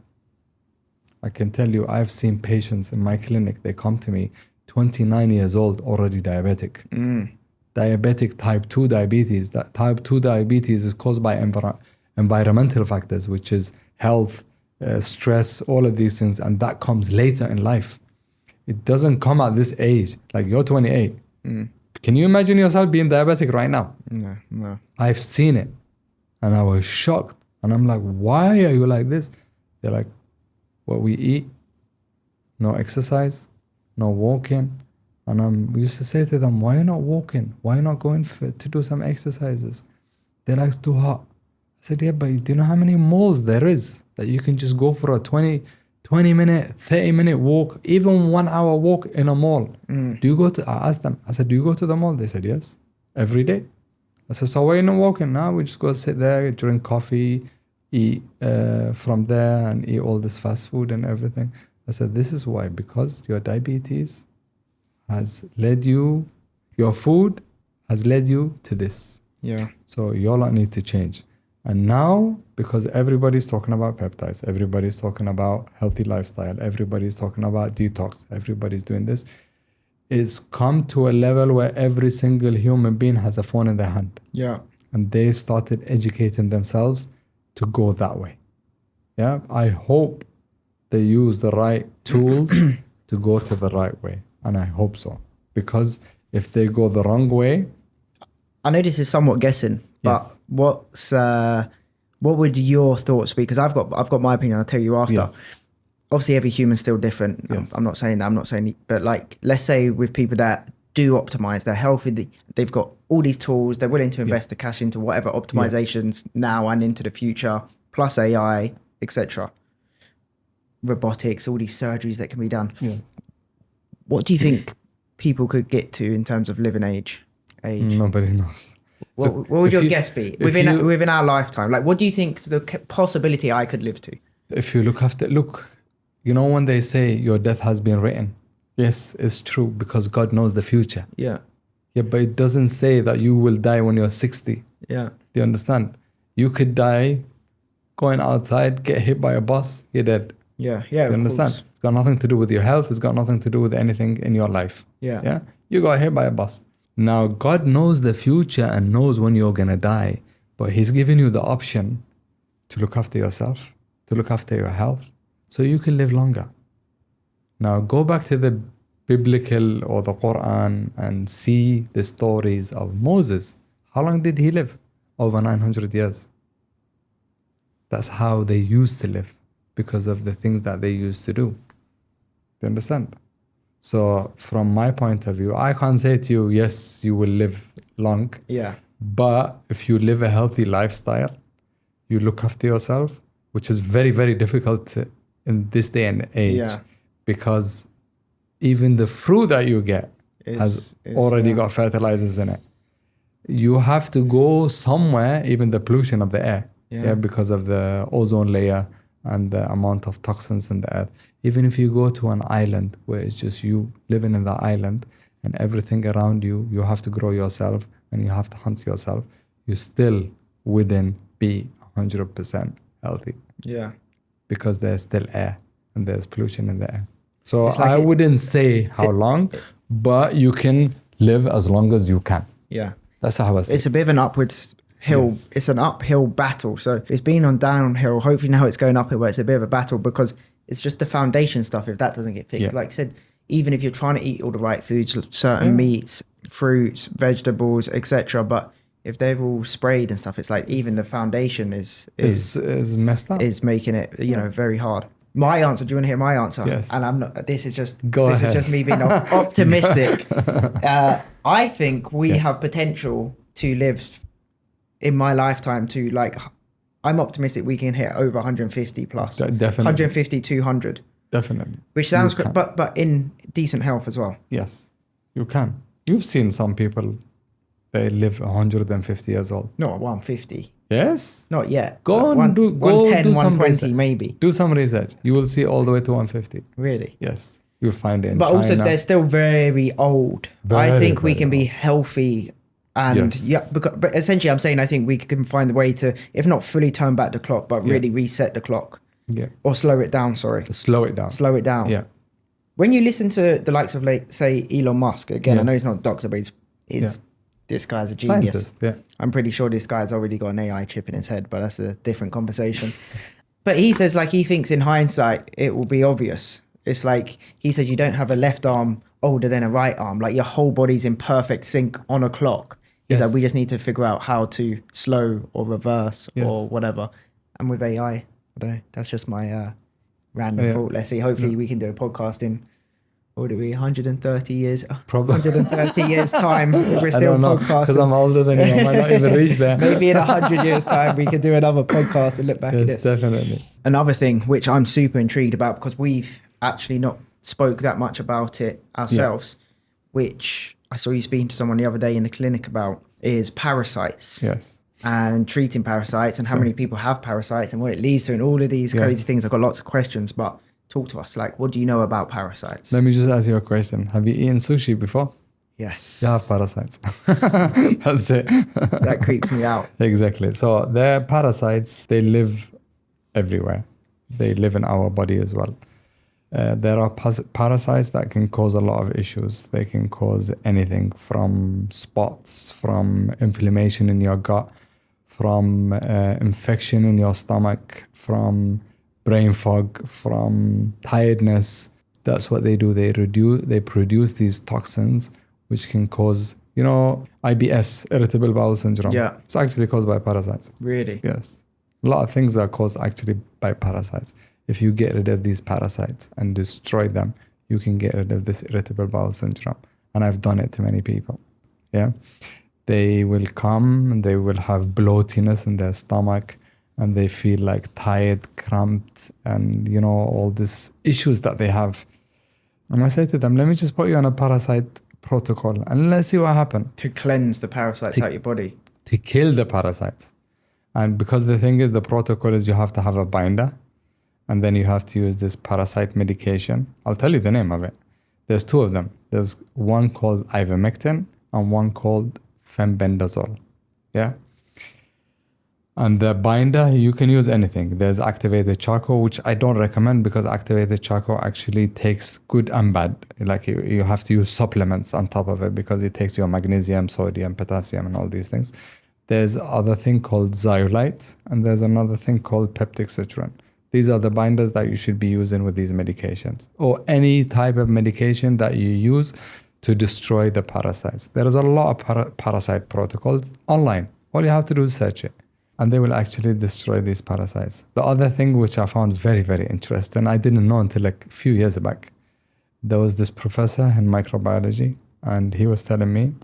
Speaker 2: I can tell you, I've seen patients in my clinic, they come to me, 29 years old, already diabetic. Diabetic type 2 diabetes. That type 2 diabetes is caused by environmental factors, which is health, stress, all of these things. And that comes later in life. It doesn't come at this age. Like you're 28. Can you imagine yourself being diabetic right now?
Speaker 1: No.
Speaker 2: I've seen it. And I was shocked. And I'm like, why are you like this? They're like, what we eat, no exercise, no walking. And we used to say to them, why are you not walking? Why are you not going to do some exercises? They're like, it's too hot. I said, yeah, but do you know how many malls there is that you can just go for a 20-minute, 30-minute walk, even 1 hour walk in a mall? Do you go to, I asked them, I said, do you go to the mall? They said, yes, every day. I said, so why are you not walking? Now we just go sit there, drink coffee, eat from there and eat all this fast food and everything. I said, this is why, because your diabetes has led you, your food has led you to this.
Speaker 1: Yeah.
Speaker 2: So you all need to change. And now, because everybody's talking about peptides, everybody's talking about healthy lifestyle, everybody's talking about detox, everybody's doing this, it's come to a level where every single human being has a phone in their hand.
Speaker 1: Yeah.
Speaker 2: And they started educating themselves to go that way. Yeah. I hope they use the right tools to go to the right way. And I hope so. Because if they go the wrong way,
Speaker 1: I know this is somewhat guessing, but
Speaker 2: yes.
Speaker 1: What would your thoughts be? Because I've got my opinion. I'll tell you after.
Speaker 2: Yes.
Speaker 1: Obviously, every human's still different.
Speaker 2: Yes.
Speaker 1: I'm not saying that. But like, let's say with people that do optimize, they're healthy. They've got all these tools. They're willing to invest the cash into whatever optimizations now and into the future, plus AI, etc. Robotics, all these surgeries that can be done.
Speaker 2: Yeah.
Speaker 1: What do you think people could get to in terms of living age?
Speaker 2: Nobody knows.
Speaker 1: What would your guess be within our lifetime? Like, what do you think is the possibility I could live to?
Speaker 2: If you look, you know, when they say your death has been written, yes, it's true, because God knows the future.
Speaker 1: Yeah.
Speaker 2: Yeah, but it doesn't say that you will die when you're 60.
Speaker 1: Yeah.
Speaker 2: Do you understand? You could die going outside, get hit by a bus, you're dead.
Speaker 1: Yeah. Yeah.
Speaker 2: Do you understand?
Speaker 1: Course.
Speaker 2: It's got nothing to do with your health. It's got nothing to do with anything in your life.
Speaker 1: Yeah.
Speaker 2: Yeah. You got hit by a bus. Now, God knows the future and knows when you're going to die, but He's giving you the option to look after yourself, to look after your health, so you can live longer. Now, go back to the biblical or the Quran and see the stories of Moses. How long did he live? Over 900 years. That's how they used to live, because of the things that they used to do. Do you understand? So from my point of view, I can't say to you, yes, you will live long.
Speaker 1: Yeah.
Speaker 2: But if you live a healthy lifestyle, you look after yourself, which is very, very difficult in this day and age, because even the fruit that you get has already got fertilizers in it. You have to go somewhere, even the pollution of the air, because of the ozone layer and the amount of toxins in the earth. Even if you go to an island where it's just you living in the island and everything around you, you have to grow yourself and you have to hunt yourself, you still wouldn't be 100% healthy.
Speaker 1: Yeah.
Speaker 2: Because there's still air and there's pollution in the air. So like I wouldn't say how long, but you can live as long as you can.
Speaker 1: Yeah.
Speaker 2: That's how I say.
Speaker 1: It's a bit of an upwards hill. Yes. It's an uphill battle. So it's been on downhill. Hopefully now it's going uphill, but it's a bit of a battle because it's just the foundation stuff. If that doesn't get fixed, like I said, even if you're trying to eat all the right foods, certain meats, fruits, vegetables, etc., but if they've all sprayed and stuff, it's like even the foundation is
Speaker 2: messed up.
Speaker 1: Is making it, very hard. My answer, do you want to hear my answer?
Speaker 2: Yes.
Speaker 1: And I'm not, this is just me being optimistic. I think we have potential to live in my lifetime to I'm optimistic we can hit over 150 plus.
Speaker 2: Definitely.
Speaker 1: 150, 200.
Speaker 2: Definitely.
Speaker 1: Which sounds good, but in decent health as well.
Speaker 2: Yes, you can. You've seen some people, they live 150 years old.
Speaker 1: Not 150.
Speaker 2: Yes.
Speaker 1: Not yet.
Speaker 2: Go do
Speaker 1: 110,
Speaker 2: some
Speaker 1: 120
Speaker 2: research.
Speaker 1: maybe.
Speaker 2: Do some research. You will see all the way to 150.
Speaker 1: Really?
Speaker 2: Yes. You'll find it in
Speaker 1: But
Speaker 2: China.
Speaker 1: also they're still very old. I think we can be healthy and but essentially I'm saying I think we can find the way to, if not fully turn back the clock, but really reset the clock.
Speaker 2: Yeah.
Speaker 1: Or slow it down, sorry.
Speaker 2: Slow it down.
Speaker 1: Slow it down.
Speaker 2: Yeah.
Speaker 1: When you listen to the likes of, say, Elon Musk, again, I know he's not a doctor, but this guy's a genius.
Speaker 2: Scientist, yeah.
Speaker 1: I'm pretty sure this guy's already got an AI chip in his head, but that's a different conversation. But he says, he thinks in hindsight, it will be obvious. It's like, he says you don't have a left arm older than a right arm. Like your whole body's in perfect sync on a clock. He's like, we just need to figure out how to slow or reverse or whatever. And with AI, I don't know, that's just my random thought. Let's see. Hopefully we can do a podcast in, what would it be, 130 years?
Speaker 2: Probably.
Speaker 1: 130 years time. If we're still podcasting.
Speaker 2: Because I'm older than you. I might not even reach there.
Speaker 1: Maybe in 100 years time, we could do another podcast and look back at this.
Speaker 2: Definitely.
Speaker 1: Another thing, which I'm super intrigued about, because we've actually not spoke that much about it ourselves, which I saw you speaking to someone the other day in the clinic about, is parasites.
Speaker 2: Yes.
Speaker 1: and treating parasites and how many people have parasites and what it leads to and all of these crazy things. I've got lots of questions, but talk to us. Like, what do you know about parasites?
Speaker 2: Let me just ask you a question. Have you eaten sushi before?
Speaker 1: Yes.
Speaker 2: You have parasites. That's it.
Speaker 1: That creeps me out.
Speaker 2: Exactly. So the parasites, they live everywhere. They live in our body as well. There are parasites that can cause a lot of issues. They can cause anything from spots, from inflammation in your gut, from infection in your stomach, from brain fog, from tiredness. That's what they do. They produce these toxins which can cause, IBS, irritable bowel syndrome.
Speaker 1: Yeah.
Speaker 2: It's actually caused by parasites.
Speaker 1: Really?
Speaker 2: Yes. A lot of things are caused actually by parasites. If you get rid of these parasites and destroy them, you can get rid of this irritable bowel syndrome. And I've done it to many people. Yeah. They will come and they will have bloatiness in their stomach and they feel like tired, cramped, and all these issues that they have. And I say to them, let me just put you on a parasite protocol and let's see what happens.
Speaker 1: To cleanse the parasites out your body.
Speaker 2: To kill the parasites. And because the thing is, the protocol is you have to have a binder and then you have to use this parasite medication. I'll tell you the name of it. There's two of them. There's one called ivermectin and one called fenbendazole. Yeah. And the binder, you can use anything. There's activated charcoal, which I don't recommend because activated charcoal actually takes good and bad. Like you have to use supplements on top of it because it takes your magnesium, sodium, potassium, and all these things. There's other thing called zeolite, and there's another thing called peptic citrin. These are the binders that you should be using with these medications or any type of medication that you use to destroy the parasites. There is a lot of parasite protocols online. All you have to do is search it. And they will actually destroy these parasites. The other thing which I found very, very interesting, I didn't know until like a few years back. There was this professor in microbiology, and he was telling me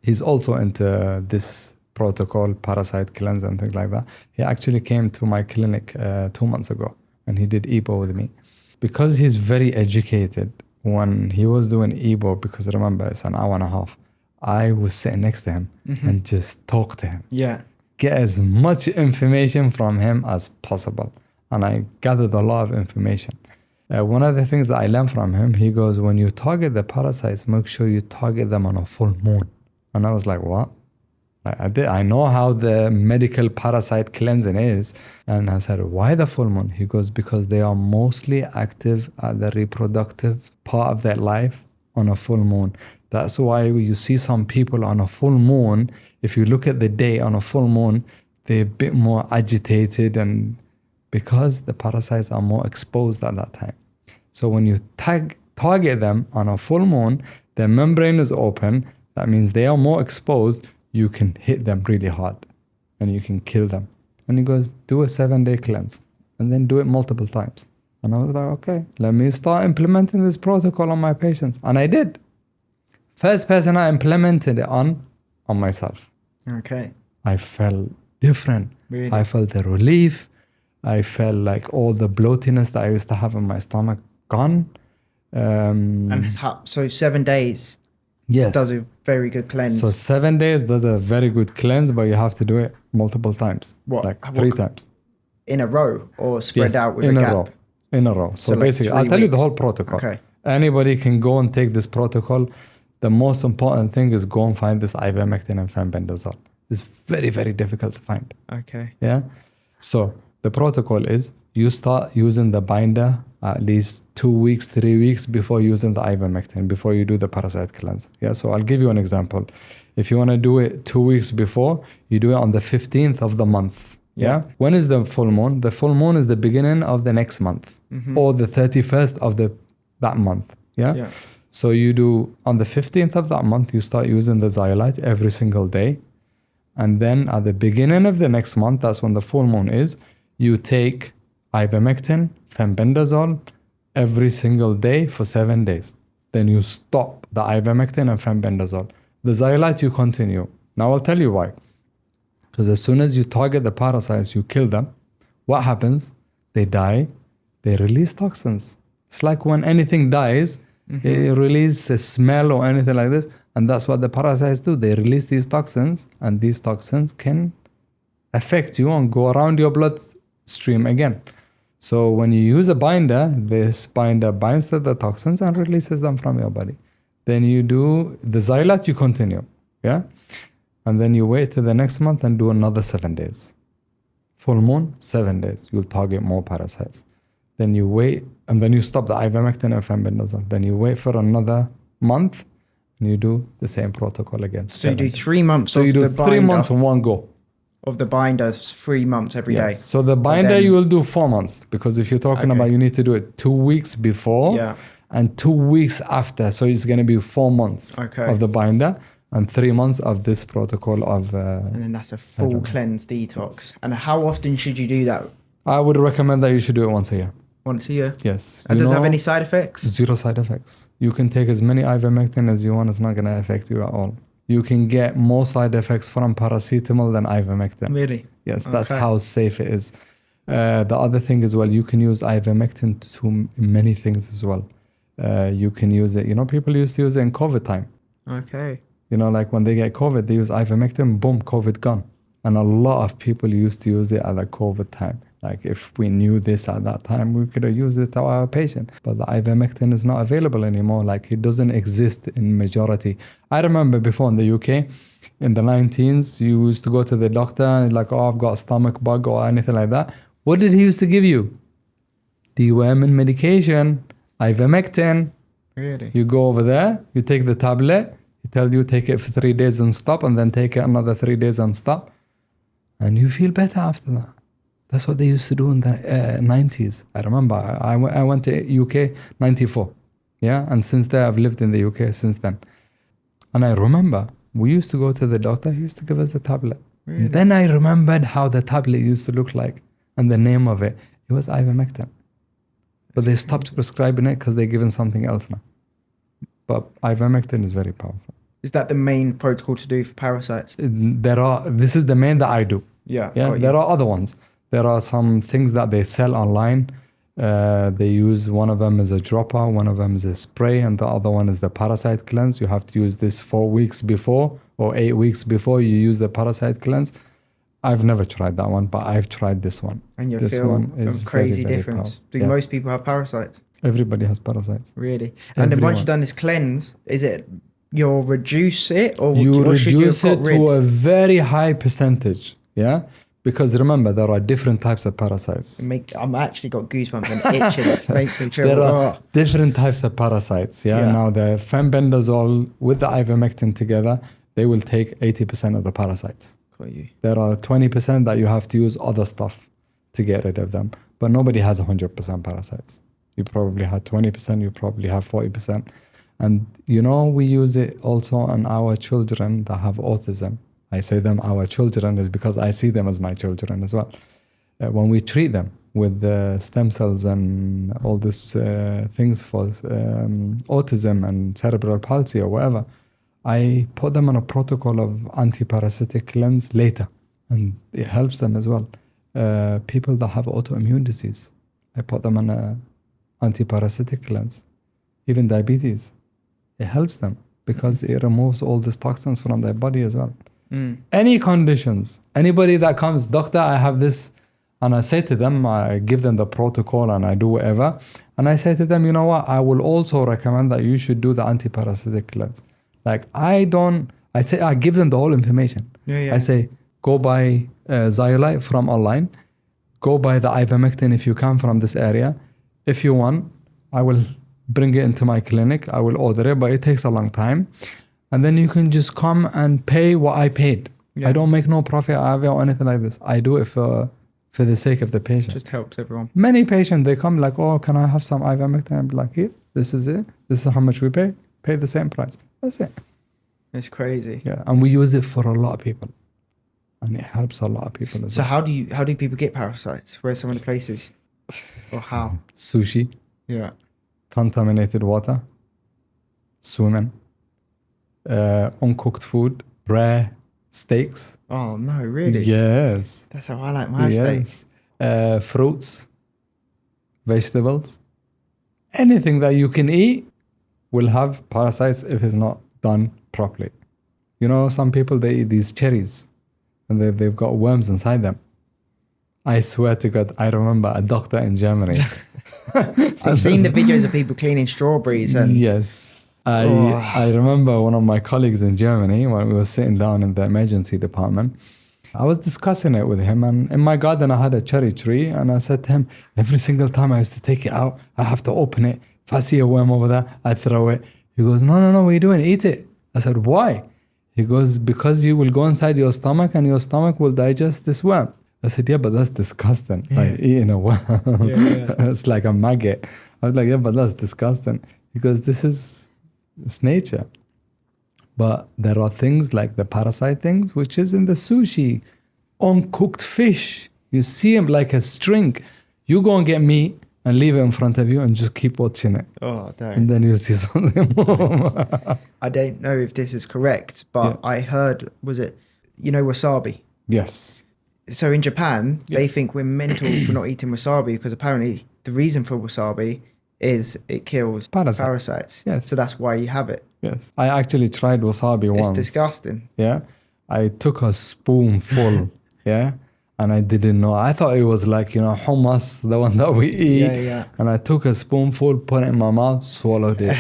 Speaker 2: he's also into this protocol, parasite cleanse and things like that. He actually came to my clinic 2 months ago, and he did EPO with me. Because he's very educated, when he was doing EPO, because remember, it's an hour and a half, I was sitting next to him and just talk to him.
Speaker 1: Yeah.
Speaker 2: Get as much information from him as possible. And I gathered a lot of information. One of the things that I learned from him, he goes, when you target the parasites, make sure you target them on a full moon. And I was like, what? I know how the medical parasite cleansing is. And I said, why the full moon? He goes, because they are mostly active at the reproductive part of their life on a full moon. That's why you see some people on a full moon, if you look at the day on a full moon, they're a bit more agitated, and because the parasites are more exposed at that time. So when you target them on a full moon, their membrane is open. That means they are more exposed. You can hit them really hard and you can kill them. And he goes, do a 7-day cleanse and then do it multiple times. And I was like, okay, let me start implementing this protocol on my patients. And I did. First person I implemented it on myself.
Speaker 1: Okay.
Speaker 2: I felt different.
Speaker 1: Really?
Speaker 2: I felt the relief. I felt like all the bloatiness that I used to have in my stomach gone.
Speaker 1: So 7 days.
Speaker 2: Yes.
Speaker 1: Does a very good cleanse.
Speaker 2: So 7 days does a very good cleanse, but you have to do it multiple times.
Speaker 1: What?
Speaker 2: Like 3 times.
Speaker 1: In a row or spread out with
Speaker 2: in
Speaker 1: a
Speaker 2: a
Speaker 1: gap?
Speaker 2: row. In a row. So
Speaker 1: like
Speaker 2: basically,
Speaker 1: 3
Speaker 2: I'll tell you the
Speaker 1: weeks.
Speaker 2: whole protocol.
Speaker 1: Okay.
Speaker 2: Anybody can go and take this protocol. The most important thing is go and find this ivermectin and fenbendazole. It's very, very difficult to find.
Speaker 1: Okay.
Speaker 2: Yeah. So the protocol is you start using the binder at least 2 weeks, 3 weeks before using the ivermectin, before you do the parasite cleanse. Yeah. So I'll give you an example. If you want to do it 2 weeks before, you do it on the 15th of the month. Yeah. When is the full moon? The full moon is the beginning of the next month or the 31st of that month. Yeah. So you do on the 15th of that month, you start using the zeolite every single day. And then at the beginning of the next month, that's when the full moon is, you take ivermectin, fenbendazole every single day for 7 days. Then you stop the ivermectin and fenbendazole. The zeolite you continue. Now I'll tell you why. Because as soon as you target the parasites, you kill them. What happens? They die. They release toxins. It's like when anything dies, It releases a smell or anything like this. And that's what the parasites do. They release these toxins, and these toxins can affect you and go around your bloodstream again. So when you use a binder, this binder binds to the toxins and releases them from your body. Then you do the xylate, you continue. Yeah. And then you wait till the next month and do another 7 days. Full moon, 7 days. You'll target more parasites. Then you wait, and then you stop the ivermectin and fenbendazole. Then you wait for another month, and you do the same protocol again.
Speaker 1: So you do 3 months.
Speaker 2: So you do 3 months in one go.
Speaker 1: Of the binder, 3 months every day.
Speaker 2: So the binder you will do 4 months, because if you're talking about, you need to do it 2 weeks before and 2 weeks after. So it's going to be 4 months of the binder and 3 months of this protocol of.
Speaker 1: And then that's a full cleanse detox. And how often should you do that?
Speaker 2: I would recommend that you should do it once a year.
Speaker 1: Once a year?
Speaker 2: Yes.
Speaker 1: And does it have any side effects?
Speaker 2: Zero side effects. You can take as many ivermectin as you want. It's not going to affect you at all. You can get more side effects from paracetamol than ivermectin.
Speaker 1: Really?
Speaker 2: Yes, that's how safe it is. The other thing as well, you can use ivermectin to many things as well. You can use it, people used to use it in COVID time.
Speaker 1: Okay.
Speaker 2: Like when they get COVID, they use ivermectin, boom, COVID gone. And a lot of people used to use it at the COVID time. Like if we knew this at that time, we could have used it to our patient. But the ivermectin is not available anymore. Like it doesn't exist in majority. I remember before in the UK, in the 19s, you used to go to the doctor and like, I've got a stomach bug or anything like that. What did he used to give you? Deworming medication, ivermectin.
Speaker 1: Really?
Speaker 2: You go over there, you take the tablet, he tells you take it for 3 days and stop, and then take it another 3 days and stop. And you feel better after that. That's what they used to do in the 90s. I remember I went to UK 94. Yeah. And since then, I've lived in the UK since then. And I remember we used to go to the doctor. He used to give us a tablet. Really? Then I remembered how the tablet used to look like and the name of it. It was ivermectin. But they stopped prescribing it because they're giving something else now. But ivermectin is very powerful.
Speaker 1: Is that the main protocol to do for parasites?
Speaker 2: This is the main that I do.
Speaker 1: Yeah.
Speaker 2: There are other ones. There are some things that they sell online. They use, one of them is a dropper, one of them is a spray, and the other one is the parasite cleanse. You have to use this 4 weeks before or 8 weeks before you use the parasite cleanse. I've never tried that one, but I've tried this one.
Speaker 1: And you
Speaker 2: this
Speaker 1: feel
Speaker 2: one is
Speaker 1: a crazy
Speaker 2: very
Speaker 1: difference. Do most people have parasites?
Speaker 2: Everybody has parasites.
Speaker 1: Really? And then once you've done this cleanse, is it you'll reduce it or
Speaker 2: you
Speaker 1: or should
Speaker 2: reduce
Speaker 1: you
Speaker 2: it to a very high percentage? Yeah. Because remember, there are different types of parasites.
Speaker 1: I'm actually got goosebumps and itching. It makes me feel.
Speaker 2: There are different types of parasites. Yeah. Now the fenbendazole with the ivermectin together, they will take 80% of the parasites.
Speaker 1: Got you.
Speaker 2: There are 20% that you have to use other stuff to get rid of them. But nobody has 100% parasites. You probably have 20%. You probably have 40%. And we use it also on our children that have autism. I say them our children is because I see them as my children as well. When we treat them with the stem cells and all these things for autism and cerebral palsy or whatever, I put them on a protocol of anti-parasitic cleanse later, and it helps them as well. People that have autoimmune disease, I put them on a anti-parasitic cleanse. Even diabetes, it helps them because it removes all these toxins from their body as well. Any conditions, anybody that comes, doctor, I have this, and I say to them, I give them the protocol and I do whatever. And I say to them, you know what, I will also recommend that you should do the anti-parasitic cleanse. Like I give them the whole information. I say, go buy Xylite from online, go buy the ivermectin if you can from this area. If you want, I will bring it into my clinic. I will order it, but it takes a long time. And then you can just come and pay what I paid. Yeah. I don't make no profit out of it or anything like this. I do it for the sake of the patient.
Speaker 1: Just helps everyone.
Speaker 2: Many patients, they come like, oh, can I have some ivermectin? I'm like, here, this is it. This is how much we pay. Pay the same price. That's it.
Speaker 1: It's crazy.
Speaker 2: Yeah, and we use it for a lot of people. And it helps a lot of people as well.
Speaker 1: So how do people get parasites? Where are some of the places? Or how?
Speaker 2: Sushi.
Speaker 1: Yeah.
Speaker 2: Contaminated water. Swimming. Uncooked food, rare steaks.
Speaker 1: Oh no, really?
Speaker 2: Yes.
Speaker 1: That's how I like my steaks.
Speaker 2: Fruits, vegetables, anything that you can eat, will have parasites if it's not done properly. You know, some people, they eat these cherries and they've got worms inside them. I swear to God, I remember a doctor in Germany.
Speaker 1: I've seen the videos of people cleaning strawberries. And
Speaker 2: yes. I remember one of my colleagues in Germany, when we were sitting down in the emergency department, I was discussing it with him, and in my garden I had a cherry tree, and I said to him, every single time I used to take it out, I have to open it. If I see a worm over there, I throw it. He goes, no, what are you doing? Eat it. I said, why? He goes, because you will go inside your stomach and your stomach will digest this worm. I said, yeah, but that's disgusting. Yeah. Like eating a worm. Yeah. It's like a maggot. I was like, yeah, but that's disgusting. Because it's nature. But there are things like the parasite things, which is in the sushi, uncooked fish. You see them like a string. You go and get meat and leave it in front of you and just keep watching it.
Speaker 1: Oh, don't.
Speaker 2: And then you'll see something more.
Speaker 1: I don't know if this is correct, but I heard, was it, wasabi?
Speaker 2: Yes.
Speaker 1: So in Japan, they think we're mental for not eating wasabi because apparently the reason for wasabi is it kills parasites.
Speaker 2: Yes.
Speaker 1: So that's why you have it.
Speaker 2: Yes. I actually tried wasabi once.
Speaker 1: It's disgusting.
Speaker 2: Yeah. I took a spoonful. Yeah. And I didn't know. I thought it was like, hummus, the one that we eat.
Speaker 1: Yeah.
Speaker 2: And I took a spoonful, put it in my mouth, swallowed it.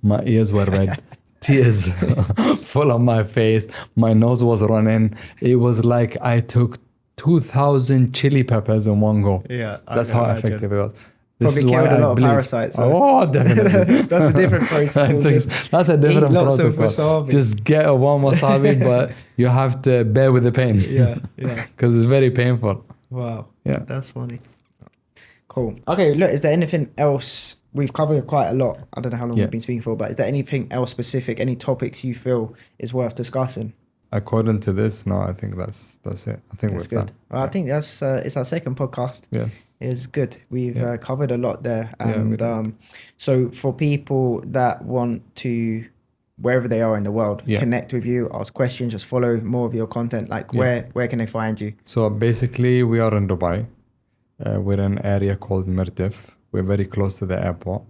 Speaker 2: My ears were red. Tears full on my face. My nose was running. It was like I took 2,000 chili peppers in one go.
Speaker 1: Yeah.
Speaker 2: That's how effective it was.
Speaker 1: Probably killed a lot of parasites.
Speaker 2: Oh, definitely.
Speaker 1: That's a different protocol.
Speaker 2: That's a different
Speaker 1: lots
Speaker 2: protocol.
Speaker 1: Of wasabi.
Speaker 2: Just get a one wasabi, but you have to bear with the pain.
Speaker 1: Yeah.
Speaker 2: Because it's very painful.
Speaker 1: Wow.
Speaker 2: Yeah.
Speaker 1: That's funny. Cool. Okay, look, is there anything else? We've covered quite a lot. I don't know how long we've been speaking for, but is there anything else specific, any topics you feel is worth discussing?
Speaker 2: According to this, no, I think that's it. I think
Speaker 1: that's
Speaker 2: we're
Speaker 1: good.
Speaker 2: done.
Speaker 1: Well, I think that's it's our second podcast.
Speaker 2: Yes,
Speaker 1: it's good. We've covered a lot there, and so for people that want to, wherever they are in the world, connect with you, ask questions, just follow more of your content. Like where can they find you?
Speaker 2: So basically, we are in Dubai. We're in an area called Mirtif. We're very close to the airport.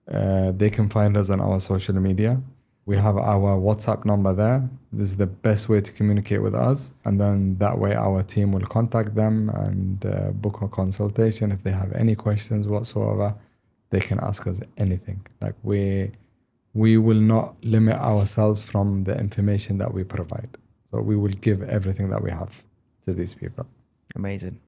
Speaker 2: They can find us on our social media. We have our WhatsApp number there. This is the best way to communicate with us. And then that way our team will contact them and book a consultation. If they have any questions whatsoever, they can ask us anything. Like we will not limit ourselves from the information that we provide. So we will give everything that we have to these people.
Speaker 1: Amazing.